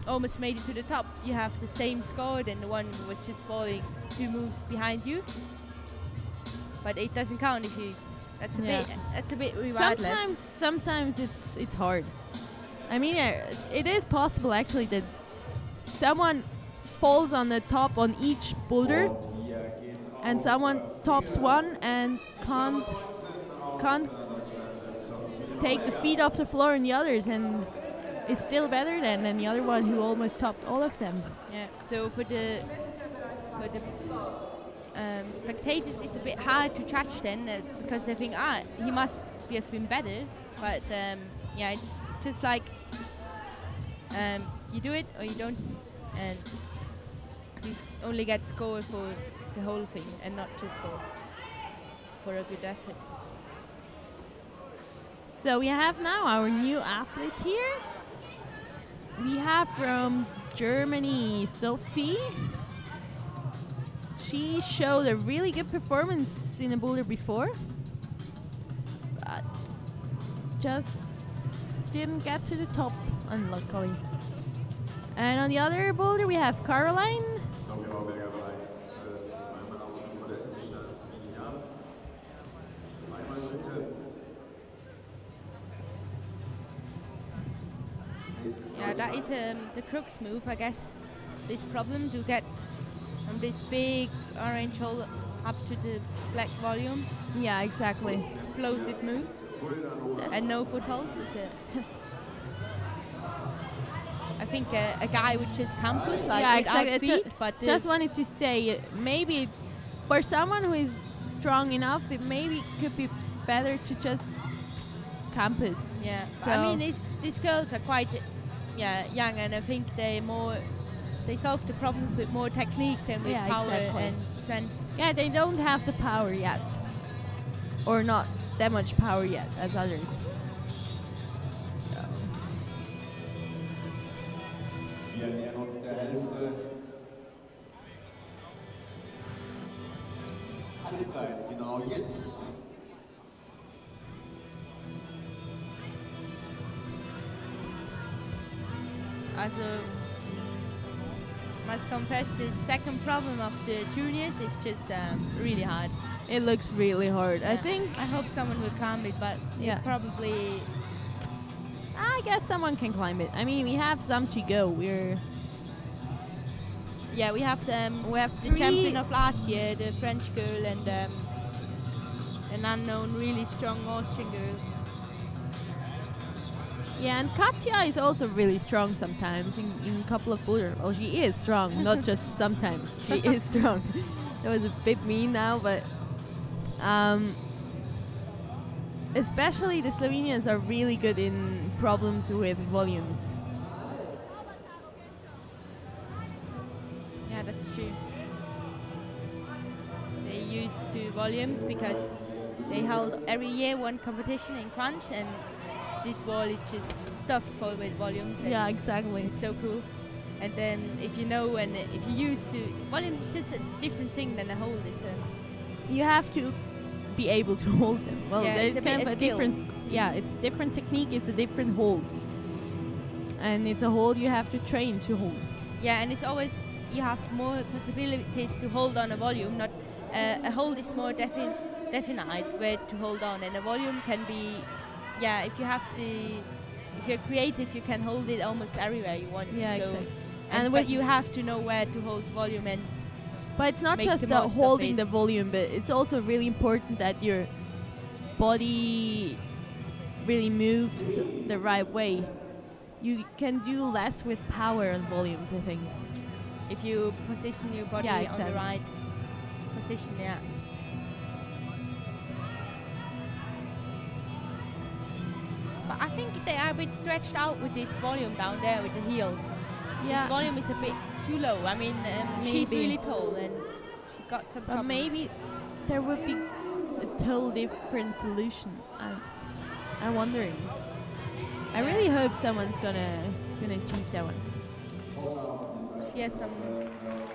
almost made it to the top, you have the same score than the one who was just falling 2 moves behind you. But it doesn't count if you. That's a bit regardless. Sometimes it's hard. I mean, it is possible actually that someone falls on the top on each boulder, and someone tops one and can't take the feet off the floor in the others, and is still better than the other one who almost topped all of them. Yeah. So for the spectators, it's a bit hard to judge then because they think, he must have been better. But yeah, it's just like you do it or you don't, and you only get score for the whole thing and not just for a good effort. So we have now our new athlete here. We have from Germany, Sophie. She showed a really good performance in a boulder before, but just didn't get to the top, unluckily. And on the other boulder we have Caroline. So genau, wer bereits zweimal auf dem Podest gestanden in diesem Jahr. Zweimal Dritte. Yeah, that is the crux move, I guess. This problem to get from this big orange hole up to the black volume. Yeah, exactly. Explosive move. And no footholds is it? I think a guy would just campus like yeah, without exactly. feet, but Just wanted to say, maybe for someone who is strong enough, it maybe could be better to just campus. yeah. So I mean, these girls are quite young, and I think they solve the problems with more technique than with Yeah, power exactly. and strength. yeah, they don't have the power yet, or not that much power yet as others. So. Wir nähern uns der Hälfte. Halbzeit, genau jetzt. Also, must confess, the second problem of the juniors is just really hard. It looks really hard. I Yeah. think, I hope someone will climb it, but Yeah. it probably. I guess someone can climb it. I mean, we have some to go. Yeah, we have the three- champion of last year, the French girl, and an unknown, really strong Austrian girl. Yeah, and Katja is also really strong sometimes in a couple of boulders. Well, she is strong, not just sometimes. She is strong. That was a bit mean now, but especially the Slovenians are really good in problems with volumes. Yeah, that's true. They used to volumes because they held every year one competition in Crunch, and this wall is just stuffed full with volumes. And Yeah, exactly. it's so cool. And then if you know and if you used to, volumes is just a different thing than a hold. It's a You have to be able to hold them. Well, Yeah, there's it's a bit kind of a a skill. different, it's different technique. It's a different hold, and it's a hold you have to train to hold. yeah, and it's always you have more possibilities to hold on a volume. Not a hold is more definite where to hold on, and a volume can be, if you're creative, you can hold it almost everywhere you want. Yeah, so, exactly. And with- but you have to know where to hold volume, and But it's not make just the the most of holding it. the volume, but it's also really important that your body really moves the right way. You can do less with power and volumes, I think. if you position your body Yeah, on exactly. the right position, yeah. But I think they are a bit stretched out with this volume down there with the heel. This volume is a bit too low. I mean, she's Maybe. really tall and she got some But problems. maybe there would be a total different solution. I'm wondering. I Yeah. really hope someone's gonna achieve that one. She has some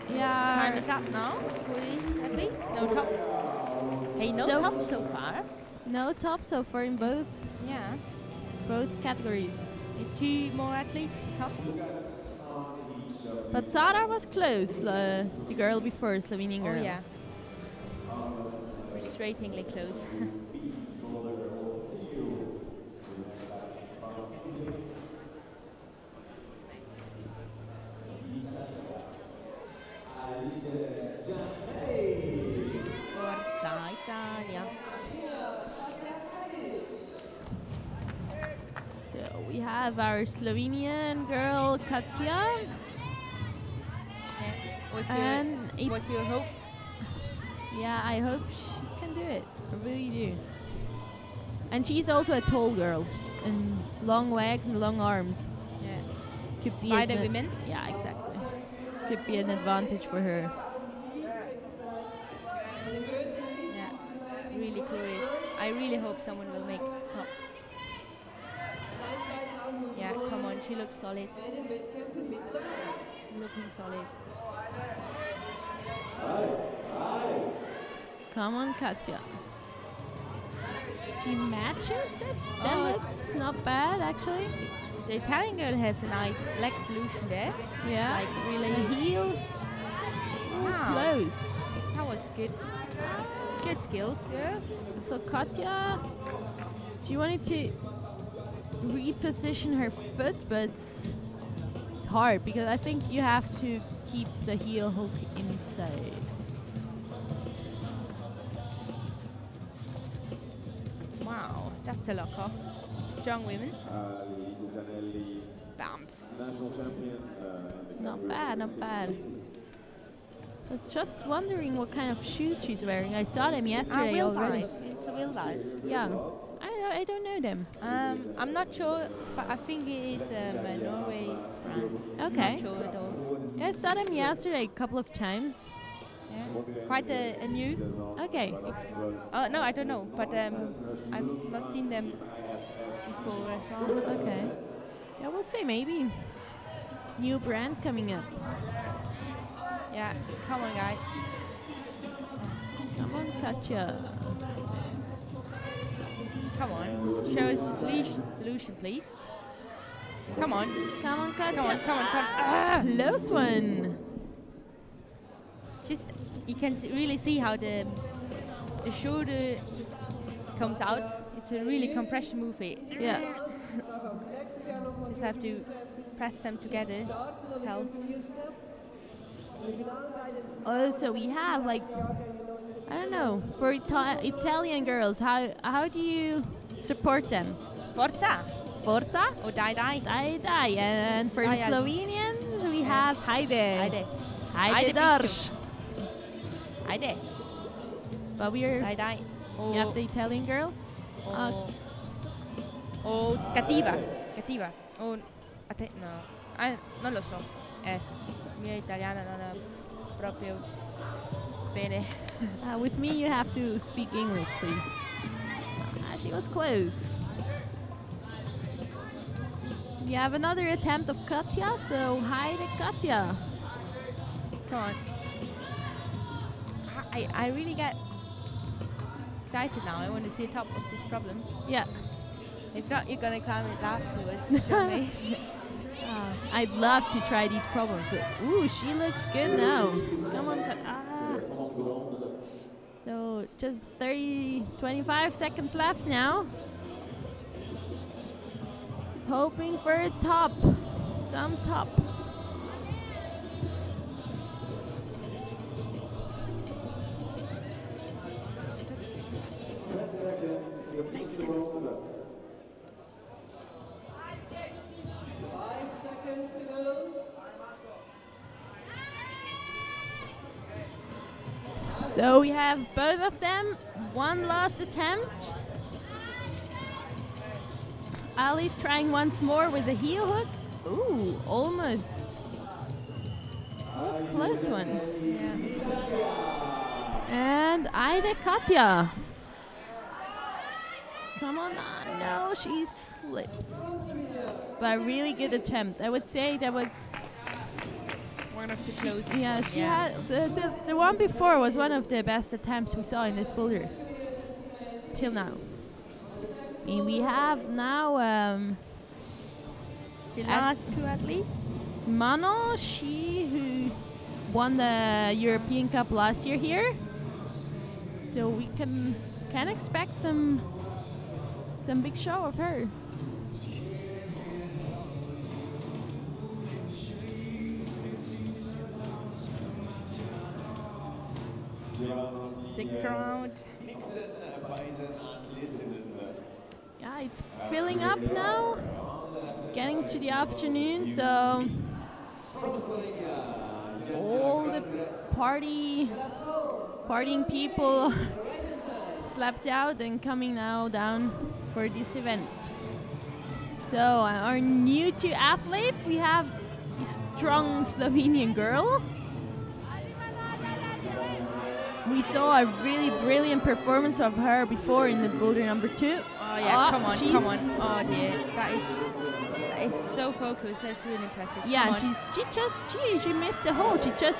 Yeah. time is up now for these athletes. No top. Hey, no So- top so far. No top so far in both Yeah. categories. Need 2 more athletes to top. But Sara was close, the girl before, Slovenian girl. Oh yeah. Frustratingly close. Forza Italia. have our Slovenian girl Katja. Yeah. And What's your hope? yeah, I hope she can do it. I really do. And she's also a tall girl and long legs and long arms. Yeah. Could be By the an- women? Yeah, exactly. Could be an advantage for her. Yeah. Really curious. I really hope someone will make top. Yeah, come on, she looks solid. Looking solid. Come on, Katja. She matches that. That Oh. looks not bad, actually. The Italian girl has a nice flex solution there. Yeah. Like really The heel. Wow. Close. That was good. Good skills, yeah. So Katja, she wanted to reposition her foot, but it's hard because I think you have to keep the heel hook inside. Wow, that's a lock off. Strong women. Ligia Gianelli, Bam. national champion. Not bad, not bad. I was just wondering what kind of shoes she's wearing. I saw them yesterday Real already. life. It's a real life. Yeah, I don't know them. I'm not sure, but I think it is a Norway brand. Okay. Not sure at all. Yeah, I saw them yesterday a couple of times. Yeah. Quite a new. Okay. No, I don't know, but I've not seen them before as well. Okay. Yeah, we'll see. Maybe new brand coming up. Yeah, come on, guys. Come on, Katja. Come on. Show us the solution, please. Come on. Come on, Katja. Come on, come on, come on. Ah, close one. Just, you can really see how the shoulder comes out. It's a really compression move here. Yeah. Just have to press them together. Help. Also, we have like, I don't know, for Italian girls, how do you support them? Forza Forza, or die. die, and for the Dai, Slovenians, we have Heide. Heide Dorsch. Heide. But we're, Die. you have the Italian girl. O cattiva. O no. Non lo so. Il mio italiano non è proprio bene. With me, you have to speak English, please. She was close. We have another attempt of Katja, so Heide Katja. Come on. I really get excited now. I want to see the top of this problem. Yeah. If not, you're gonna climb it afterwards. Show me. I'd love to try these problems, but ooh, she looks good now. Come on, So just 25 seconds left now. Hoping for a top, some top. So we have both of them. One last attempt. Ali's trying once more with the heel hook. Ooh, almost. That was a close one. And Heide Katja. Come on, no, she slips. But a really good attempt. I would say that was One of the closest. yeah, ones, she had the one before was one of the best attempts we saw in this boulder till now. And we have now The last two athletes. Mano, she who won the European Cup last year here. So we can expect some big show of her. The crowd. Yeah, it's filling up now. getting to the afternoon, so all the partying people slept out and coming now down for this event. So our new two athletes, we have the strong Slovenian girl. We saw a really brilliant performance of her before in the boulder number 2. Oh yeah, come on. Oh dear, that is so focused. That's really impressive. Yeah, she missed the hole. She just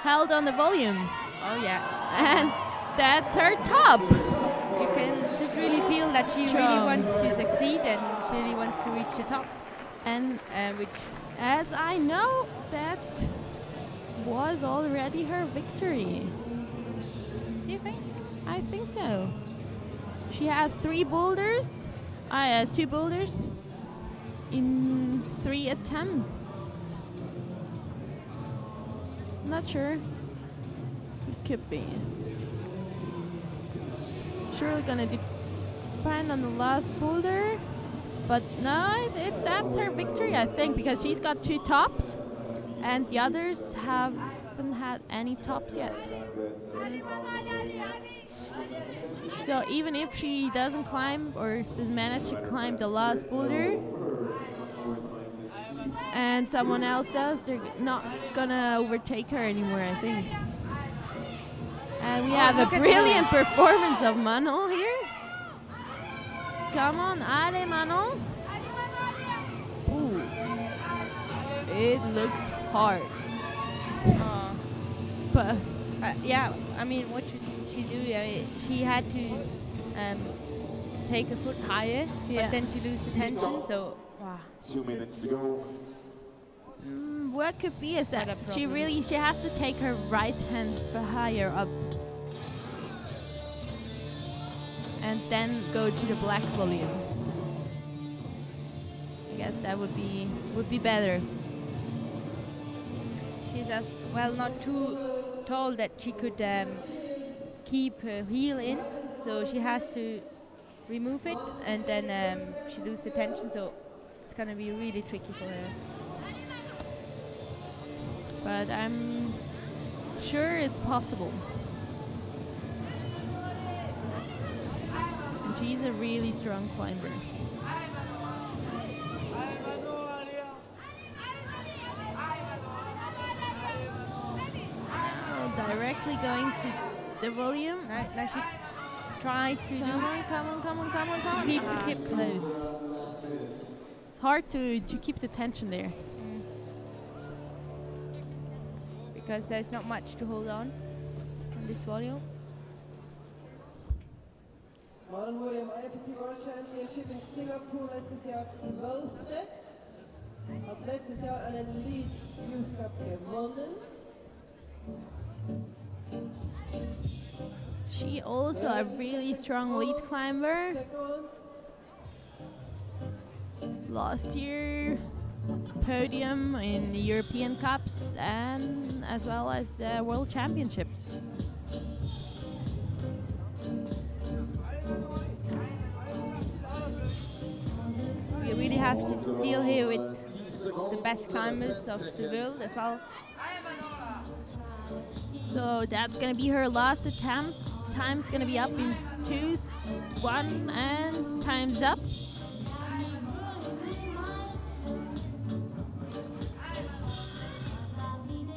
held on the volume. Oh yeah. And that's her top. You can just really feel that she really wants to succeed and she really wants to reach the top. And Which, as I know, that was already her victory. do you think? I think so. She had 3 boulders. I had 2 boulders in 3 attempts. Not sure. It could be. Surely gonna depend on the last boulder. But no, that's her victory, I think, because she's got 2 tops and the others haven't had any tops yet. So even if she doesn't climb or doesn't manage to climb the last boulder and someone else does, they're not gonna overtake her anymore, I think. And we have a brilliant performance of Manon here. Come on, allez Manon. Ooh. It looks hard. But Yeah, I mean, what should she do? I mean, she had to take a foot higher, Yeah. but then she lose the tension. So, wow. 2 minutes to go. what could be is that Not a she problem. has to take her right hand higher up and then go to the black volume. I guess that would be better. She's as well not too tall that she could keep her heel in, so she has to remove it and then she lose the tension, so it's gonna be really tricky for her. But I'm sure it's possible. And she's a really strong climber. Directly going to the volume. Now she tries to Come on. keep Close. It's hard to keep the tension there. because there's not much to hold on this volume. Manon wurde im IFSC World Championship in Singapur letztes Jahr 12. Hat letztes Jahr einen Lead Youth Cup gewonnen. She also a really strong lead climber. Seconds. Last year podium in the European Cups and as well as the World Championships. We really have to deal here with the best climbers of the world as well. So that's gonna be her last attempt. Time's gonna be up in 2, 1, and time's up.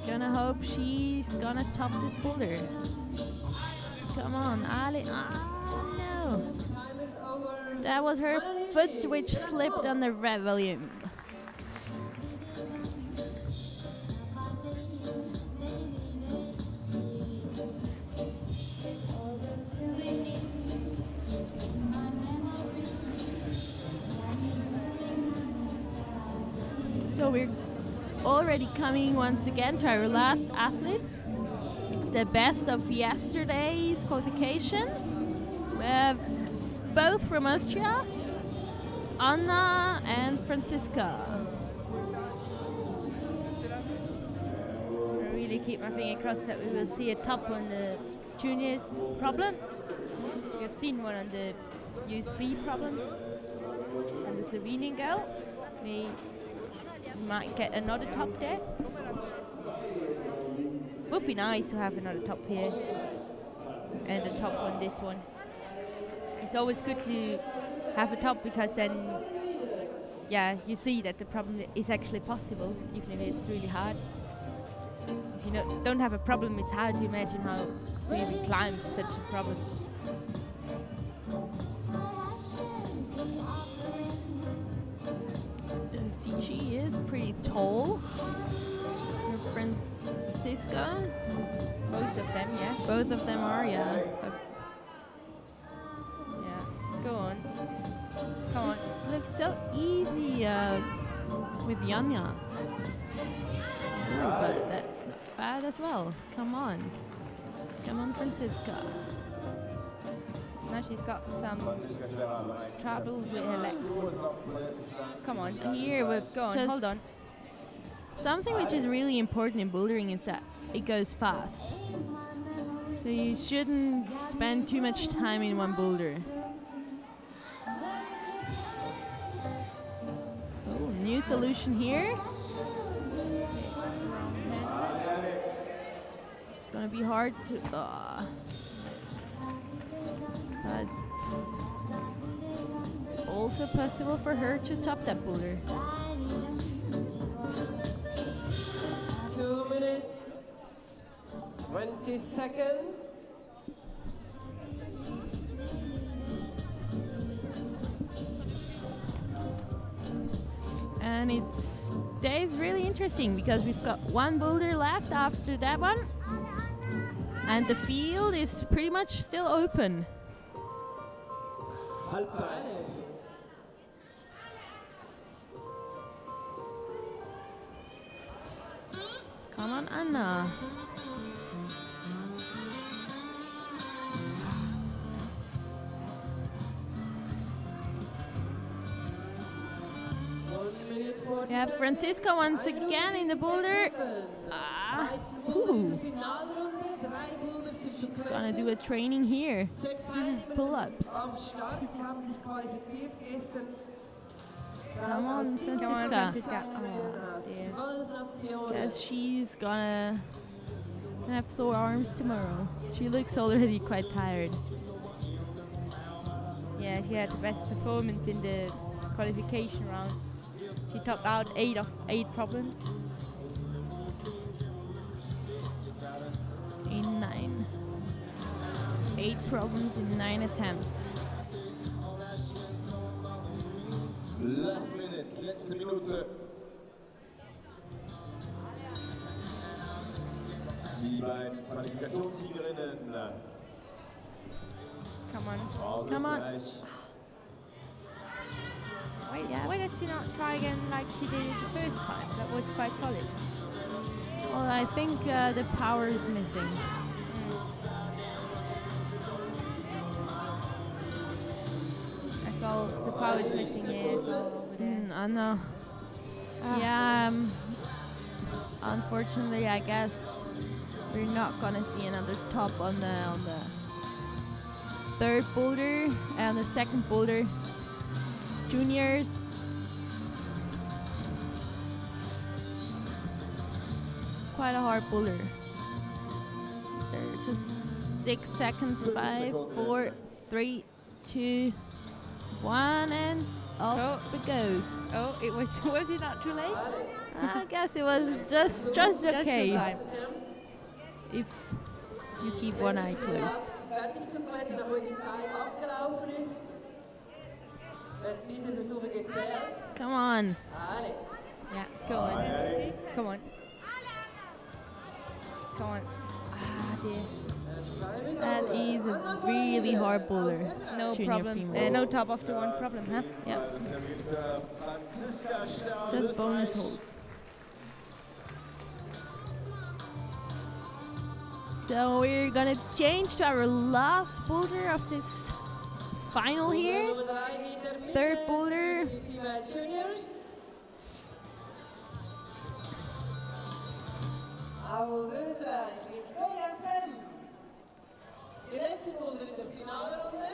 Gonna hope she's gonna top this boulder. Come on, Ali. Ah, no. Time is over. That was her foot which slipped on the red volume. So we're already coming once again to our last athletes. The best of yesterday's qualification. We have both from Austria, Anna and Franziska. I really keep my finger crossed that we will see a top on the juniors problem. We have seen one on the USB problem. And the Slovenian girl might get another top there. Would be nice to have another top here. And a top on this one. It's always good to have a top because then, yeah, you see that the problem is actually possible, even if it's really hard. If you don't have a problem, it's hard to imagine how we even climb such a problem. See, she is pretty tall. Her Franziska. Most of them, yeah. Both of them are, yeah. Yeah, go on. Come on. It looked so easy with Janja. Oh, but that's not bad as well. Come on. Come on, Franziska. Now she's got some troubles with her legs. Come on. Here we've Go on, just hold on. something which is really important in bouldering is that it goes fast. So you shouldn't spend too much time in one boulder. Oh, new solution here. It's gonna be hard to. But it's also possible for her to top that boulder. 2 minutes, 20 seconds. And it stays really interesting because we've got one boulder left after that one. And the field is pretty much still open. Halbzeit. Come on, Anna. Yeah, Franziska once again in the boulder. Ooh. Gonna do a training here. Pull-ups. Come on, Franziska. Guess she's gonna have sore arms tomorrow. She looks already quite tired. Yeah, she had the best performance in the qualification round. She topped out 8 of 8 problems. In 9. 8 problems in 9 attempts. Last minute, letzte Minute. Die beiden Qualifikationssiegerinnen Come on. aus Come on. Österreich. Why does she not try again like she did it the first time? That was quite solid. Well, I think the power is missing. As well, the power is missing here as well over there. I know. Yeah, unfortunately, I guess we're not gonna see another top on the third boulder and the second boulder. Juniors. Quite a hard boulder. They're just 6 seconds. 5, 4, 3, 2, 1, and off it goes. Oh, it was it not too late? I guess it was just okay. Just If you keep one eye closed. Fertig zu glätten, nachdem die Zeit abgelaufen ist, wird diese Versuche gezählt. Come on. Alle. Yeah, go on. Come on. Come on. Ah, dear. That is a really hard boulder. No Junior problem. female. No top after one problem, huh? Yep. Für Franziska Ster aus Just bonus Österreich. holds. So we're gonna change to our last boulder of this final here. Nummer 3 in der Mitte. Third boulder. Die Female Juniors. Aus Österreich, Victoria Kemp. Die letzte Boulder in der Finalrunde.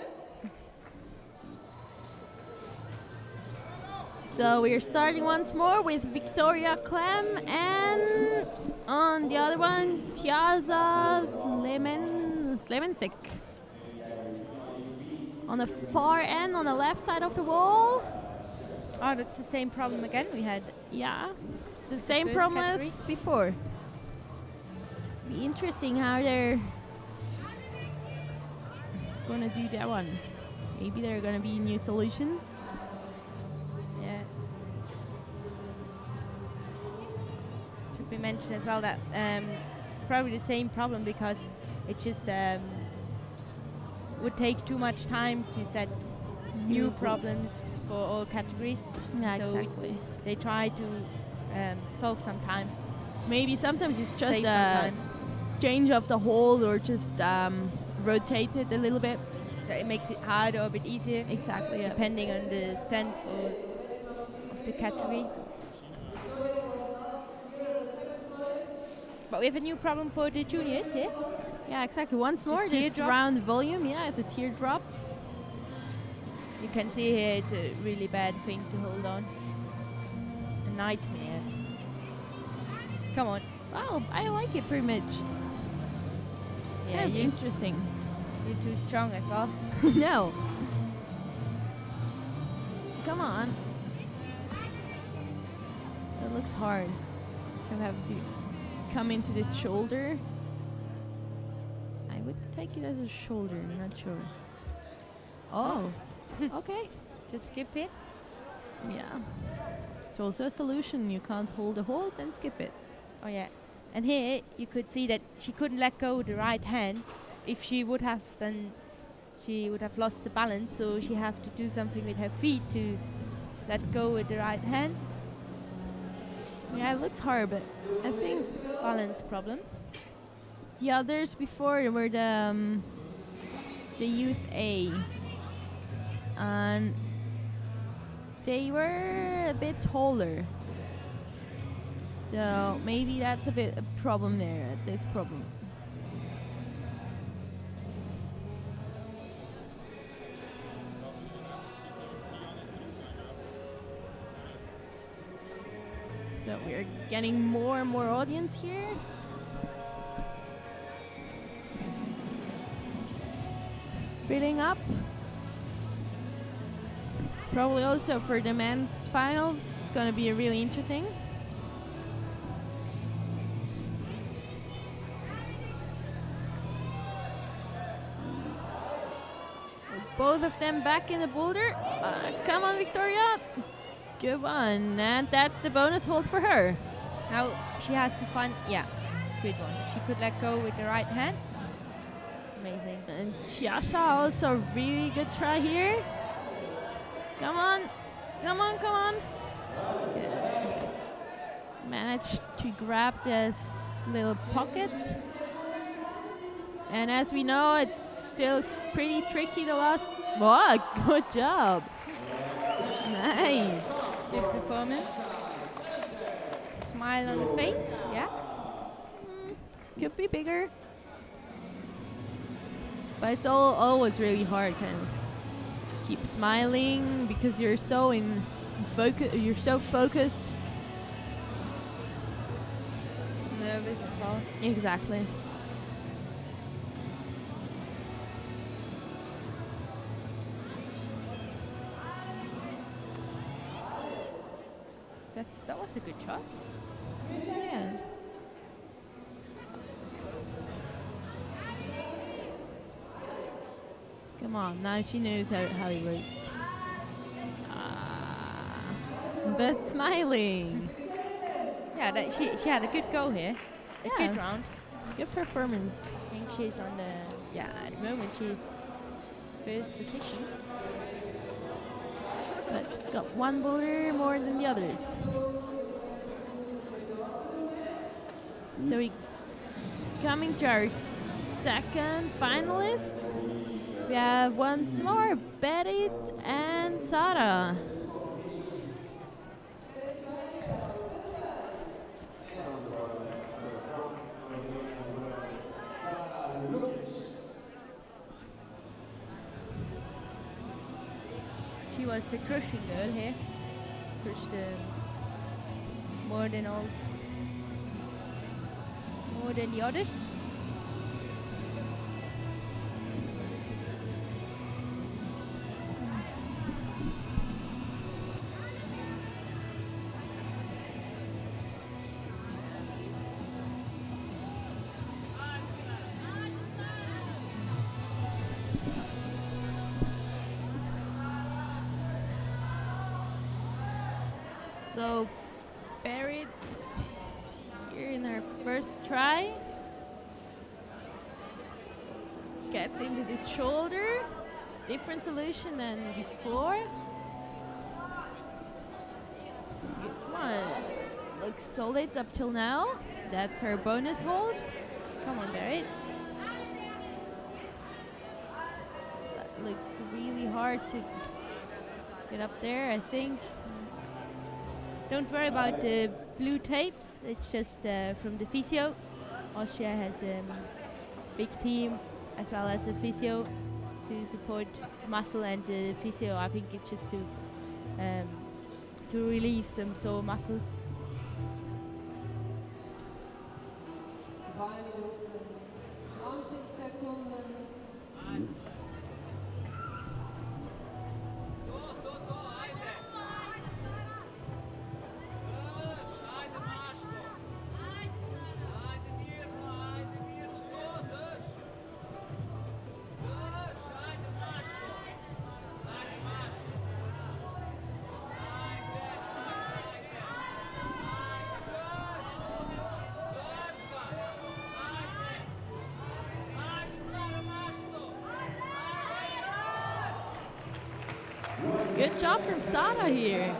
So we're starting once more with Victoria Clem and on the other one, Tiaza Slemensek. On the far end, on the left side of the wall. Oh, that's the same problem again we had. Yeah, it's the same First problem category. as before. Be interesting how they're gonna do that one. Maybe there are gonna be new solutions. Yeah. Should be mentioned as well that it's probably the same problem because it just would take too much time to set new problems for all categories. Yeah, So exactly. they try to solve some time, Maybe sometimes it's just save some a time. change of the hold or just rotate it a little bit. That it makes it harder or a bit easier, Exactly. Yeah. depending on the strength of the category. But we have a new problem for the juniors here. Yeah, exactly. Once more, this teardrop. round volume. Yeah, the teardrop. You can see here it's a really bad thing to hold on. A nightmare. Come on. Wow, I like it pretty much. Yeah, Kind of you're interesting. too strong as well. No. Come on. That looks hard. I have to come into this shoulder. I would take it as a shoulder, I'm not sure. Oh, okay. Just skip it. Yeah. It's also a solution. You can't hold a hold, then skip it. Oh yeah. And here you could see that she couldn't let go the right hand. If she would have, then she would have lost the balance. So she have to do something with her feet to let go with the right hand. Yeah, it looks hard, but I think Balance problem. the others before were the youth A, and they were a bit taller. So maybe that's a bit a problem there at this problem. So we're getting more and more audience here. It's filling up. Probably also for the men's finals, it's going to be really interesting. So both of them back in the boulder. Come on, Victoria. Good one. And that's the bonus hold for her. Now she has to find, yeah, good one. She could let go with the right hand. Amazing. And Tiasha also really good try here. Come on. Come on, come on. Good. Managed to grab this little pocket. And as we know, it's still pretty tricky the last. Wow, good job. Nice. Good performance. Smile on the face, yeah. Could be bigger. But it's always really hard, kind of keep smiling because you're so in focus. You're so focused. Nervous as well. Exactly. That was a good shot. Yeah. Come on, now she knows how it works. But smiling. Yeah, she had a good go here. A Yeah. good round. Good performance. I think she's on the, yeah, at the moment she's first position. But she's got one boulder more than the others. So we coming to our second finalists. We have once more Berit and Sara. She was a crushing girl here. pushed more than the others. So Berit here in her first try gets into this shoulder. Different solution than before. Come on. Looks solid up till now. That's her bonus hold. Come on, Berit. That looks really hard to get up there, I think. Don't worry about the blue tapes, it's just from the physio. Austria has a big team as well as a physio to support muscle, and the physio, I think it's just to relieve some sore muscles. 2 Minuten 20 Sekunden. Good job from Sara here.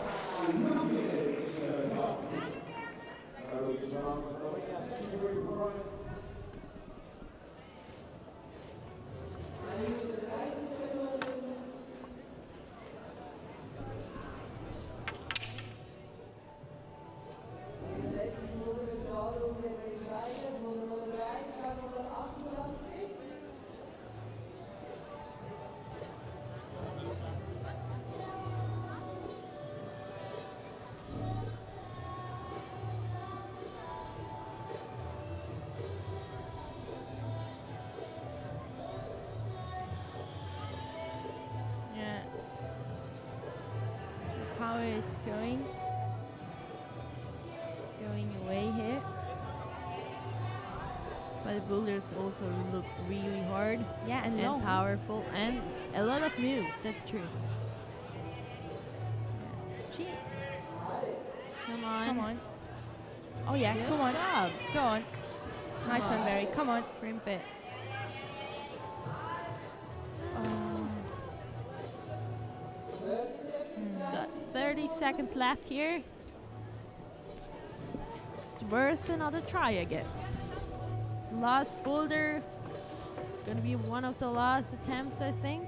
Power is going away here. But the boulders also look really hard, Yeah, and long. powerful, and a lot of moves, that's true. She, Come on. come on. Oh yeah, Good come on. job. Go on. Nice Come one, on. Barry. Come on. Crimp it. It's got 30 seconds left here. It's worth another try, I guess. Last boulder. Gonna be one of the last attempts, I think.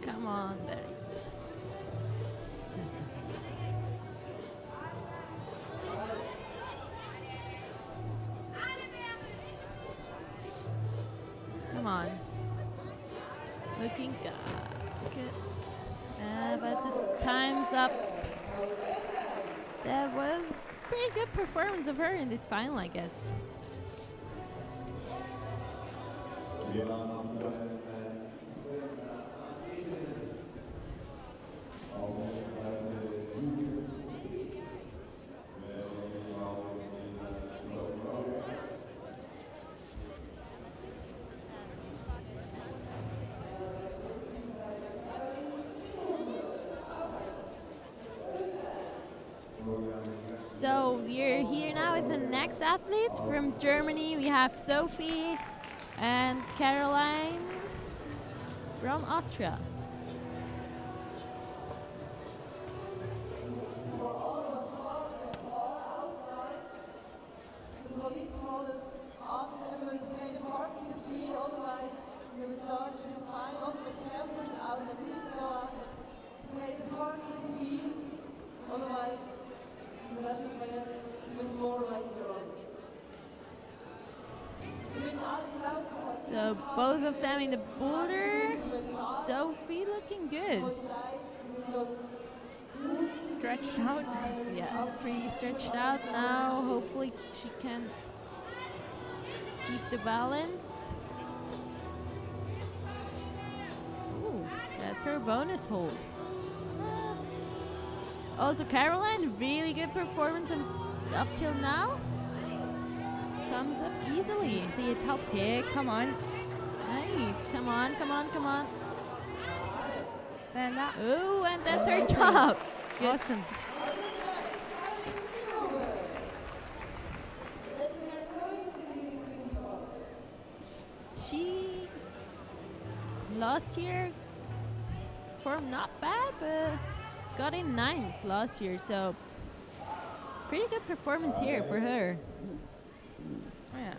Come on, Berit. Come on. Looking good. But the time's up. That was pretty good performance of her in this final, I guess. So we're here now with the next athletes from Germany. We have Sophie and Caroline from Austria. The police called it, asked everyone to pay the parking fee, otherwise they will start So both of them in the boulder. Sophie looking good. Stretched out. Yeah, pretty stretched out now. Hopefully she can keep the balance. Ooh, that's her bonus hold. Also Caroline, really good performance up till now. Comes up easily. See a top here. Come on. Nice. Come on, come on, come on. Stand up. Ooh, and that's her top. Good. Awesome. She last year performed not bad, but got in 9th last year, so pretty good performance here for her. Yeah.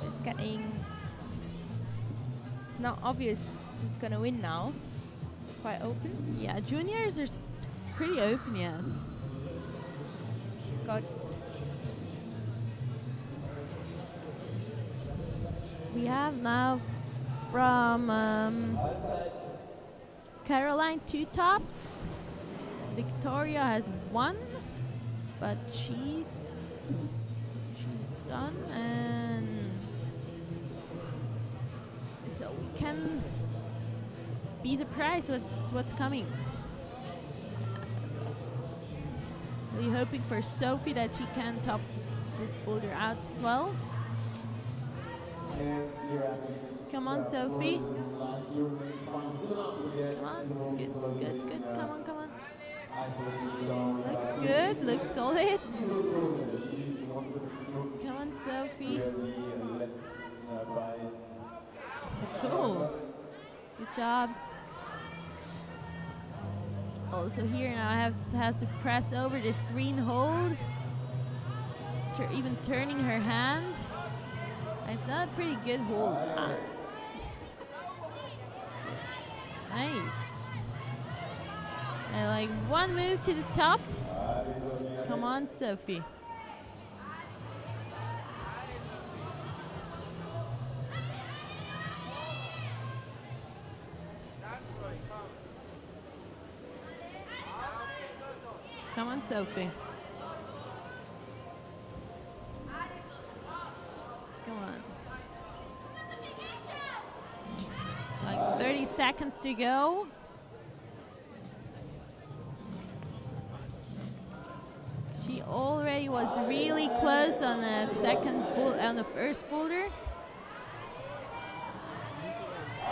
It's getting. It's not obvious who's gonna win now. It's quite open. Yeah, juniors are pretty open, yeah. She's got. We have now from Caroline 2 tops. Victoria has 1, but she's done, and so we can be surprised what's coming. Really hoping for Sophie that she can top this boulder out as well. Come on, Sophie. Come on. Good, good, good. Come on, come on. Looks good. Looks solid. Come on, Sophie. Cool. Good job. Also here now has to press over this green hold. Even turning her hand. It's not a pretty good hold. Nice. And like one move to the top. Come on, Sophie. Come on, Sophie. Come on. It's like 30 seconds to go. She already was really close on the first boulder.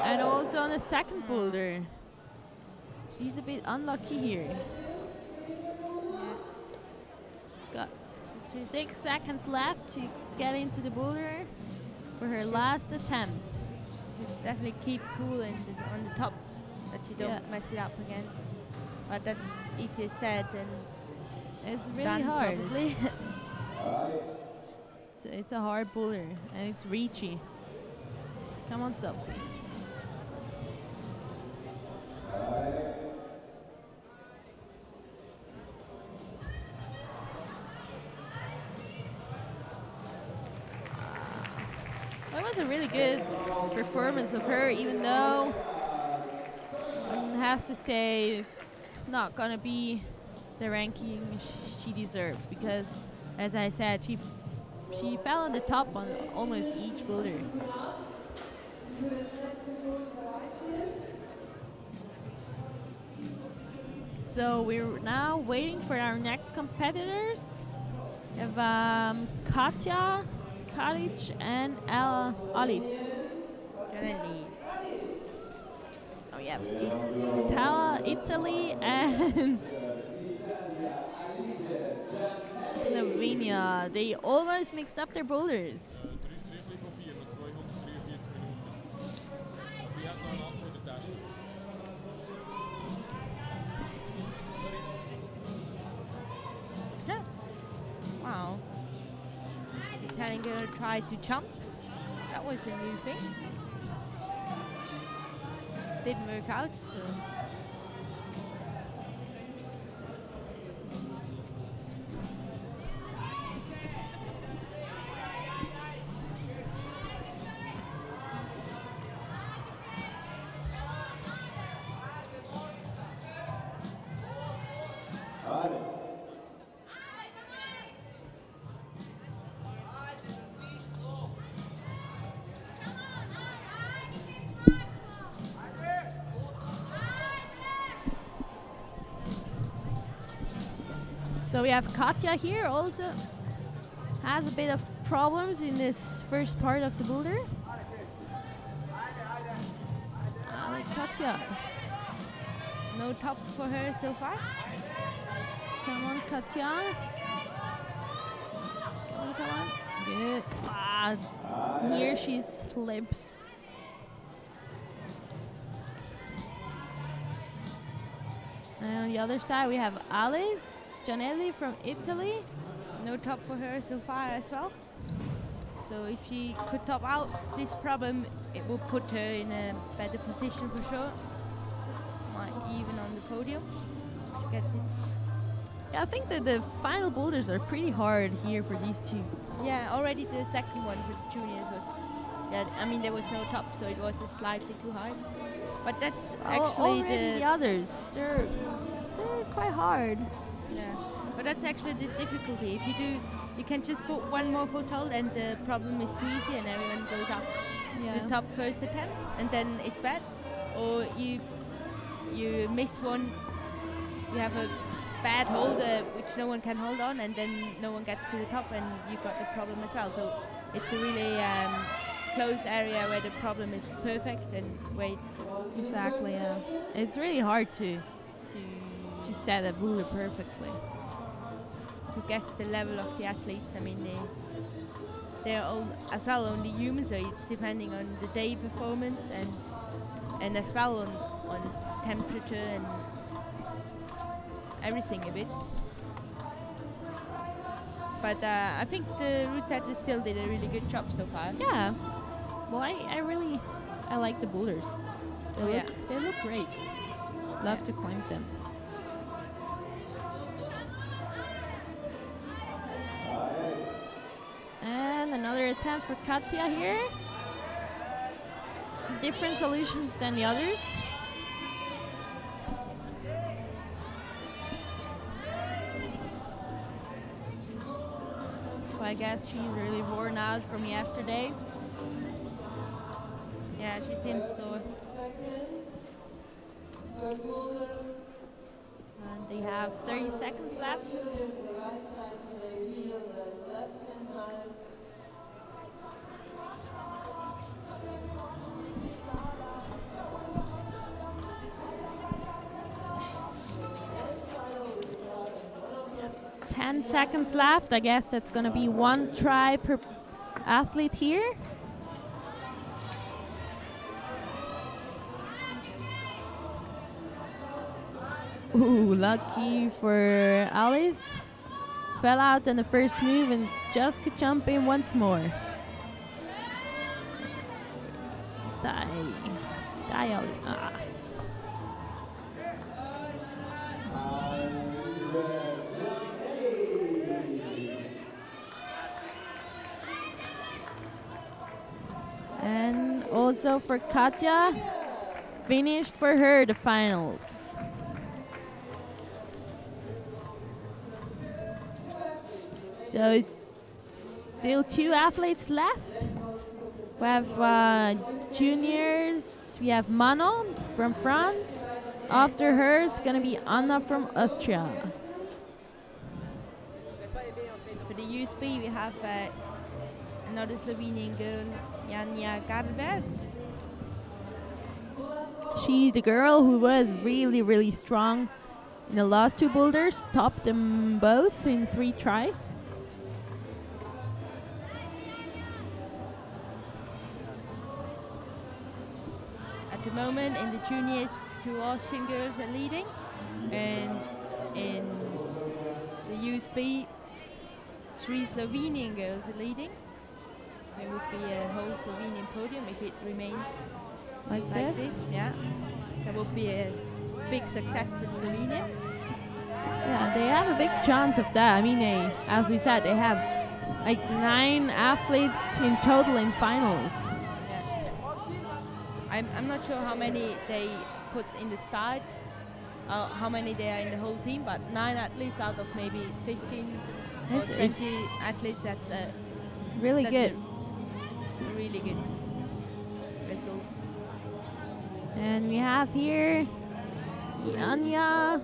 And also on the second boulder. She's a bit unlucky here. She's got 6 seconds left to get into the boulder for her last attempt. Should definitely keep cool on the top, that you don't mess it up again. But that's easier said than it's really done, hard. probably. It's a hard boulder and it's reachy. Come on, Sophie. That was a really good performance of her, even though one has to say it's not gonna be the ranking she deserved, because as I said, she fell on the top on almost each boulder. So we're now waiting for our next competitors. We have Katja, Karic, and Alice. Oh yeah, Italy and Slovenia. They almost mixed up their boulders. Wow. Italian gonna try to jump. That was a new thing. Didn't work out, so. So we have Katja here also has a bit of problems in this first part of the boulder. I like Katja. No top for her so far. Come on, Katja. Come on, come on. Good. Ah, here she slips. And on the other side we have Alice Gianelli from Italy. No top for her so far as well. So if she could top out this problem, it will put her in a better position for sure. Might even on the podium. She gets it. Yeah, I think that the final boulders are pretty hard here for these two. Yeah, already the second one with juniors was, yeah, I mean there was no top, so it was slightly too hard. But that's actually already the others. They're quite hard. Yeah, but that's actually the difficulty. If you do, you can just put one more foothold and the problem is too easy and everyone goes up the top first attempt and then it's bad. Or you miss one, you have a bad holder which no one can hold on and then no one gets to the top and you've got the problem as well. So it's a really closed area where the problem is perfect and wait. Exactly, yeah. It's really hard to set a boulder perfectly. To guess the level of the athletes, I mean they're all as well only human, so it's depending on the day performance and as well on temperature and everything a bit. But I think the route setters still did a really good job so far. Yeah. Well, I like the boulders. They look great. Love to climb them. And another attempt for Katja here. Different solutions than the others. So I guess she's really worn out from yesterday. Yeah, she seems so. And they have 30 seconds left. 10 seconds left. I guess that's going to be one try per athlete here. Ooh, lucky for Alice. Fell out on the first move and just could jump in once more. Die, Alice. Ah. And also for Katja, finished for her the finals. So still 2 athletes left. We have juniors. We have Manon from France. After her is going to be Anna from Austria. For the USB, we have another Slovenian girl, Janja Garber. She's the girl who was really, really strong in the last 2 boulders. Topped them both in 3 tries. At the moment, in the juniors, 2 Austrian girls are leading, and in the USB, 3 Slovenian girls are leading. There would be a whole Slovenian podium if it remains Like this. Yeah, that would be a big success for Slovenia. Yeah, they have a big chance of that. I mean, as we said, they have like 9 athletes in total in finals. I'm not sure how many they put in the start, how many they are in the whole team, but 9 athletes out of maybe 15 or 20 athletes, that's really good. Really good result. And we have here Anya.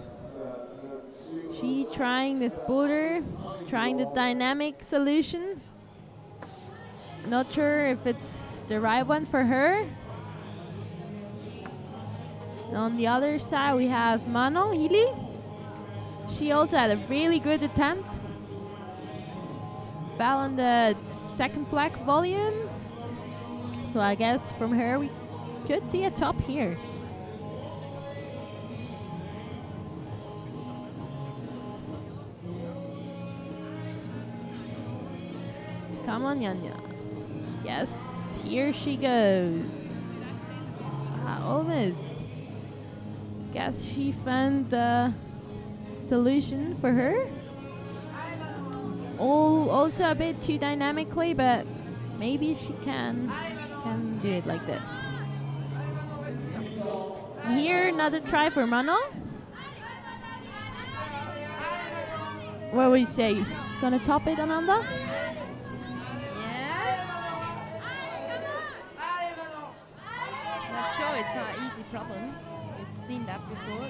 She trying this boulder, trying the dynamic solution. Not sure if it's the right one for her. On the other side, we have Manon Healy. She also had a really good attempt. Fell on the second black volume. So I guess from her we could see a top here. Come on, Janja. Yes, here she goes. Almost. Guess she found the solution for her. Also a bit too dynamically, but maybe she can do it like this. And here, another try for Manon. What would you say? She's gonna top it, Ananda? Not sure, it's not an easy problem. We've seen that before.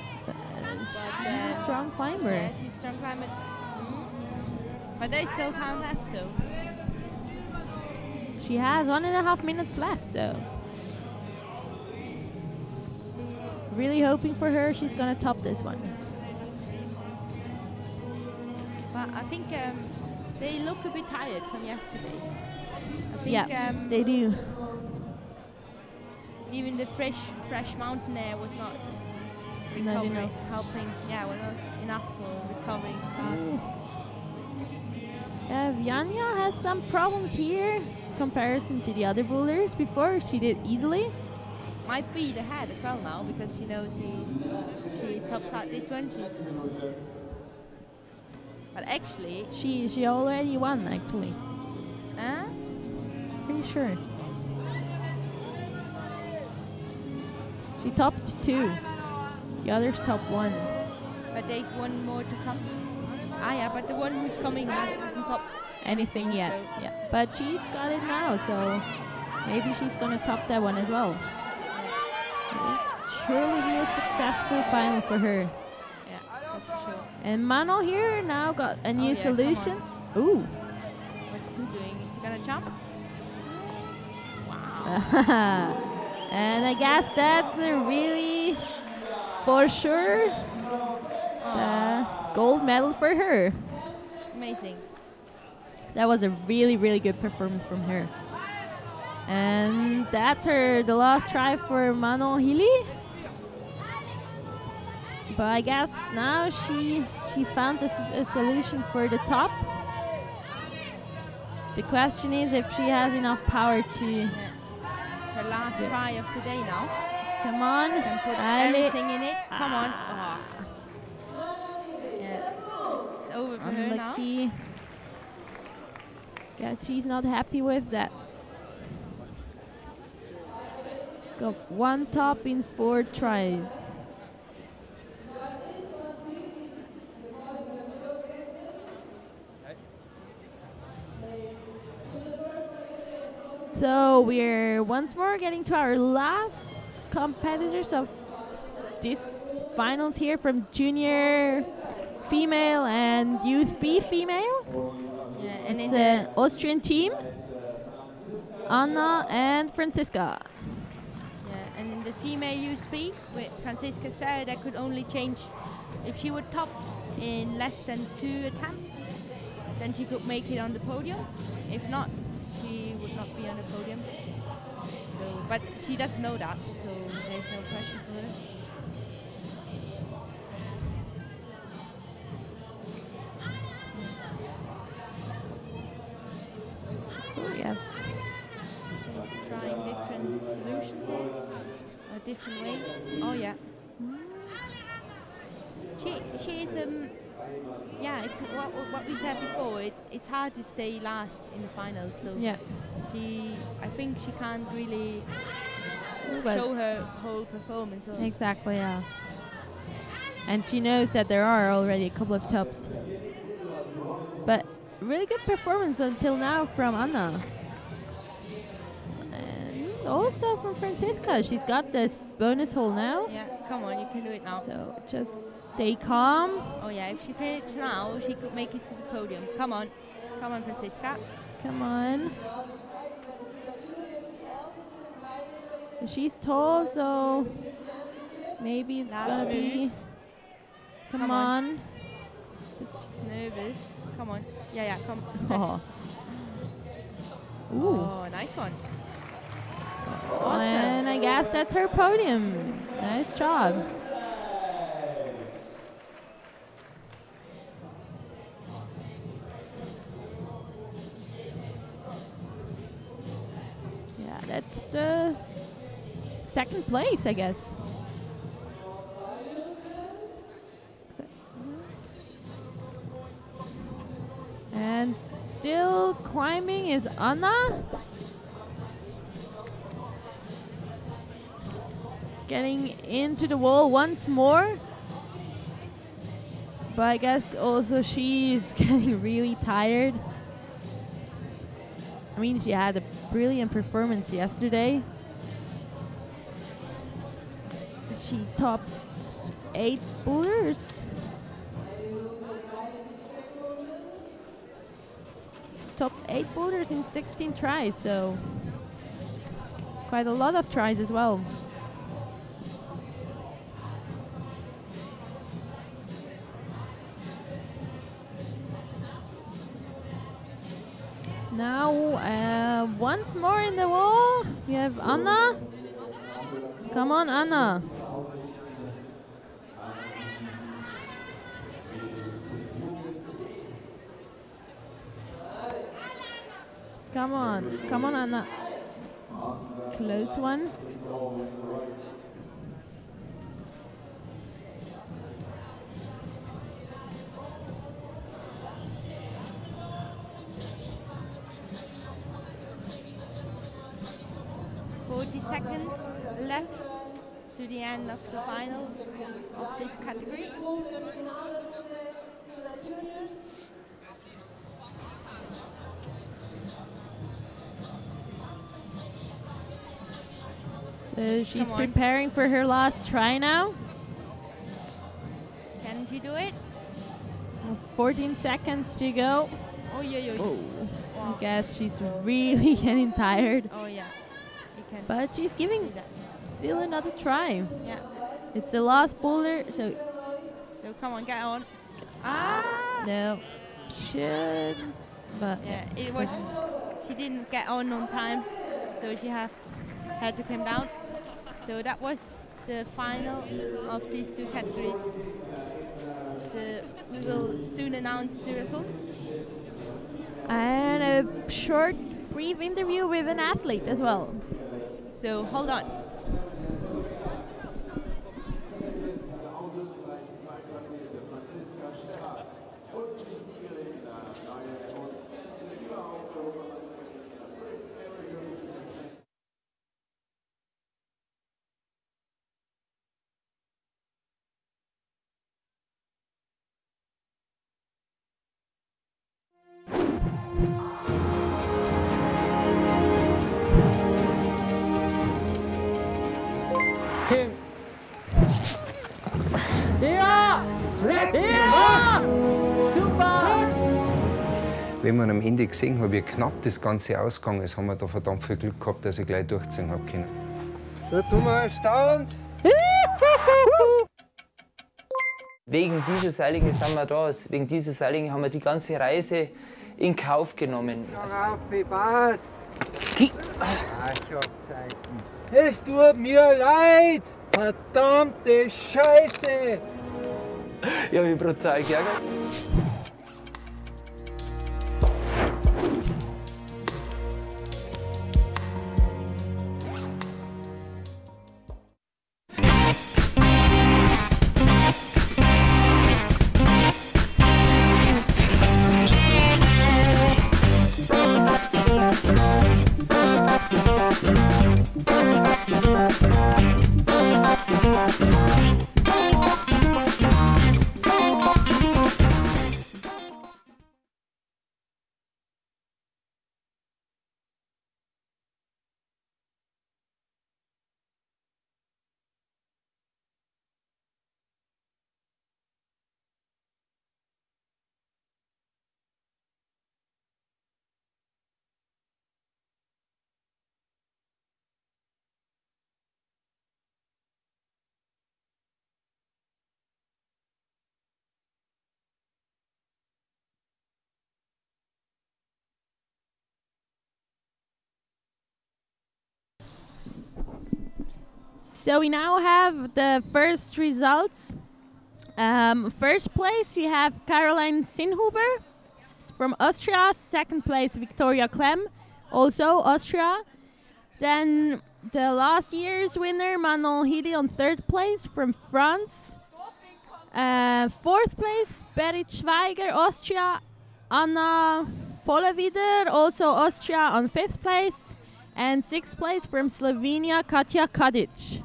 She's a strong climber. Yeah, she's a strong climber. But they still can't left, so. She has 1.5 minutes left, so. Really hoping for her, she's gonna top this one. But I think they look a bit tired from yesterday. I think, Yeah, they do. even the fresh mountain air was not Not recovering, enough. helping. Yeah, was not enough for recovering fast. Janja has some problems here comparison to the other boulders. Before she did easily. Might be the head as well now because she knows she tops out this one. But actually, She already won actually. Pretty sure. She topped 2. The others top 1. but there's one more to come. Yeah, but the one who's coming hasn't topped Anything yet. Yeah. But she's got it now, so maybe she's gonna top that one as well. It will surely be a successful final for her. Yeah, that's for sure. And Manon here now got a new yeah, come solution. Ooh. What she's doing? Is she gonna jump? And I guess that's a really, for sure, the gold medal for her. Amazing. That was a really, really good performance from her. And that's the last try for Manon Healy. But I guess now she found a solution for the top. The question is if she has enough power to... Her last try of today now. Come on, Can put Ali. everything in it. Come on. Yeah. It's over for her now. Unlucky. Guess she's not happy with that. She's got 1 top in 4 tries. So we're once more getting to our last competitors of this finals here from junior female and youth B female. Yeah, and It's in an the Austrian team, Anna and Franziska. and in the female USP with Franziska Serra, that could only change if she would top in less than 2 attempts. Then she could make it on the podium. If not, she would not be on the podium. So, but she doesn't know that, so there's no pressure for her. Yeah. She's trying different solutions here, or different ways. Oh yeah. She's yeah, it's what we said before. It's hard to stay last in the finals. So Yeah. I think she can't really But show her whole performance. Or exactly, yeah. And she knows that there are already a couple of tops. But really good performance until now from Anna. And also from Franziska. She's got this bonus hole now. Yeah, come on, you can do it now. So just stay calm. Oh yeah, if she finishes now, she could make it to the podium. Come on, Franziska. Come on. She's tall, so maybe it's Last gonna be. move. Come on. Just nervous. Come on. Yeah, come. Oh. Ooh. Oh, nice one. Awesome. And I guess that's her podium. Nice job. Yeah, that's the second place, I guess. And still climbing is Anna. Getting into the wall once more. But I guess also she's getting really tired. I mean, she had a brilliant performance yesterday. She topped 8 boulders. Topped 8 boulders in 16 tries, so quite a lot of tries as well. Now, once more in the wall, we have Anna. Come on, Anna. Come on, Anna. Close one. Seconds left to the end of the final of this category. So she's preparing for her last try now. Can she do it? 14 seconds to go. Oh, yeah. Oh. Wow. I guess she's really getting tired. Oh, yeah. But she's giving still another try. Yeah. It's the last boulder, so come on, get on. No. Should. But yeah, it was. She didn't get on time, so she had to come down. So that was the final of these two categories. We will soon announce the results. And a short, brief interview with an athlete as well. So hold on. Wenn man am Ende gesehen hat, wie knapp das Ganze ausgegangen ist, haben wir da verdammt viel Glück gehabt, dass ich gleich durchziehen habe können. Da tun wir erstaunt. Wegen dieses Seiligen sind wir da. Wegen dieses Seiligen haben wir die ganze Reise in Kauf genommen. Auf, passt. Ich hab Zeiten. Es tut mir leid. Verdammte Scheiße. Ich habe mich brutal geärgert. So we now have the first results. First place we have Caroline Sinhuber from Austria. Second place Victoria Clem, also Austria. Then the last year's winner Manon Hidi on third place from France. Fourth place Berit Schweiger, Austria. Anna Vollewieder, also Austria, on fifth place. And sixth place from Slovenia, Katja Kadic.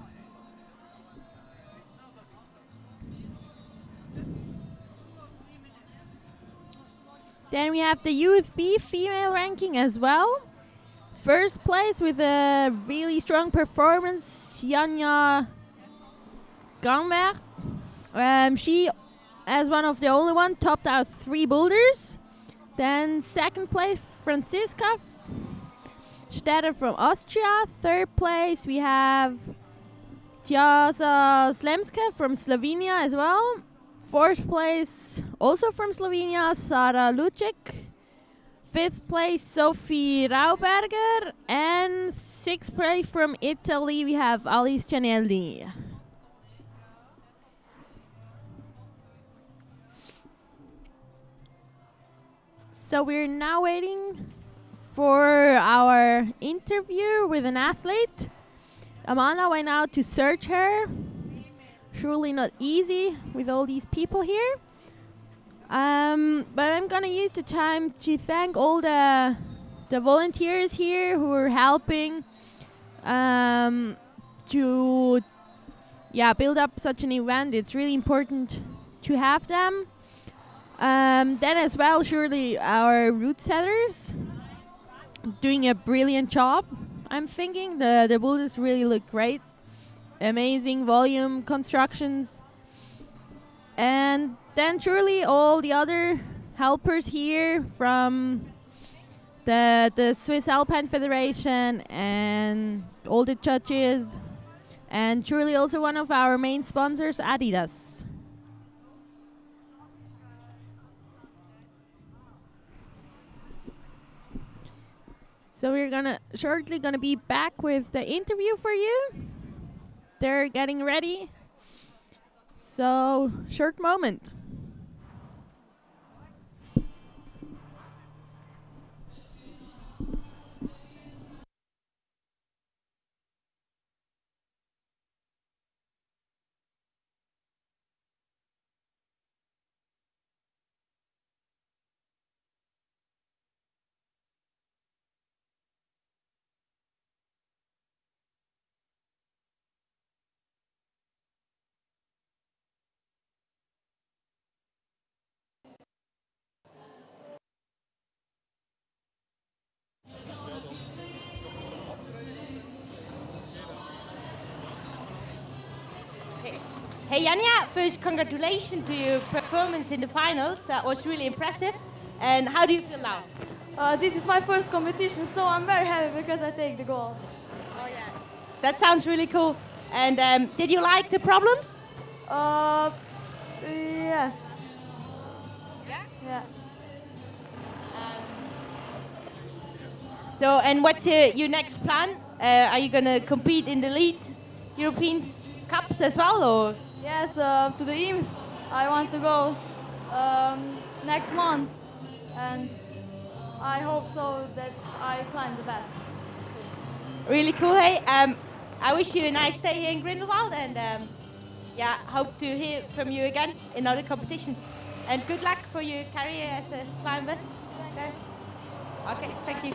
Then we have the UFB female ranking as well. First place with a really strong performance, Janja Gangberg. She, as one of the only one, topped out 3 boulders. Then second place, Franziska Stetter from Austria. Third place, we have Tjaza Slemska from Slovenia as well. Fourth place, also from Slovenia, Sara Lucic. Fifth place, Sophie Rauberger. And sixth place from Italy, we have Alice Gianelli. So we're now waiting for our interview with an athlete. Amanda went out to search her. Surely not easy with all these people here. But I'm gonna use the time to thank all the volunteers here who are helping to build up such an event. It's really important to have them. Then as well, surely our route setters doing a brilliant job. I'm thinking the boulders really look great. Amazing volume constructions. And then surely all the other helpers here from the Swiss Alpine Federation and all the judges. And surely also one of our main sponsors, Adidas. So we're shortly gonna be back with the interview for you. They're getting ready. So short moment. Hey Janja, first congratulations to your performance in the finals. That was really impressive. And how do you feel now? This is my first competition, so I'm very happy because I take the gold. Oh yeah, that sounds really cool. And did you like the problems? Yes. Yeah? Yeah. So, and what's your next plan? Are you gonna compete in the lead European Cups as well, or? Yes, to the IMS. I want to go next month, and I hope so that I climb the best. Really cool, hey. I wish you a nice day here in Grindelwald, and hope to hear from you again in other competitions. And good luck for your career as a climber. Okay, thank you.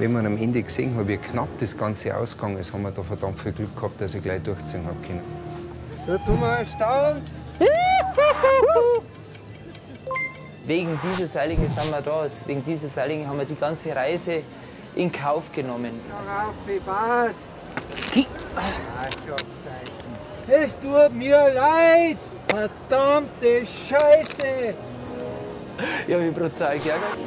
Wenn man am Ende gesehen hat, wie knapp das Ganze ausgegangen ist, haben wir da verdammt viel Glück gehabt, dass ich gleich durchziehen habe können. Da tun wir erstaunt. Wegen dieser Seillinge sind wir da. Wegen dieser Seillinge haben wir die ganze Reise in Kauf genommen. Passt. Es tut mir leid. Verdammte Scheiße. Ich habe mich brutal geärgert.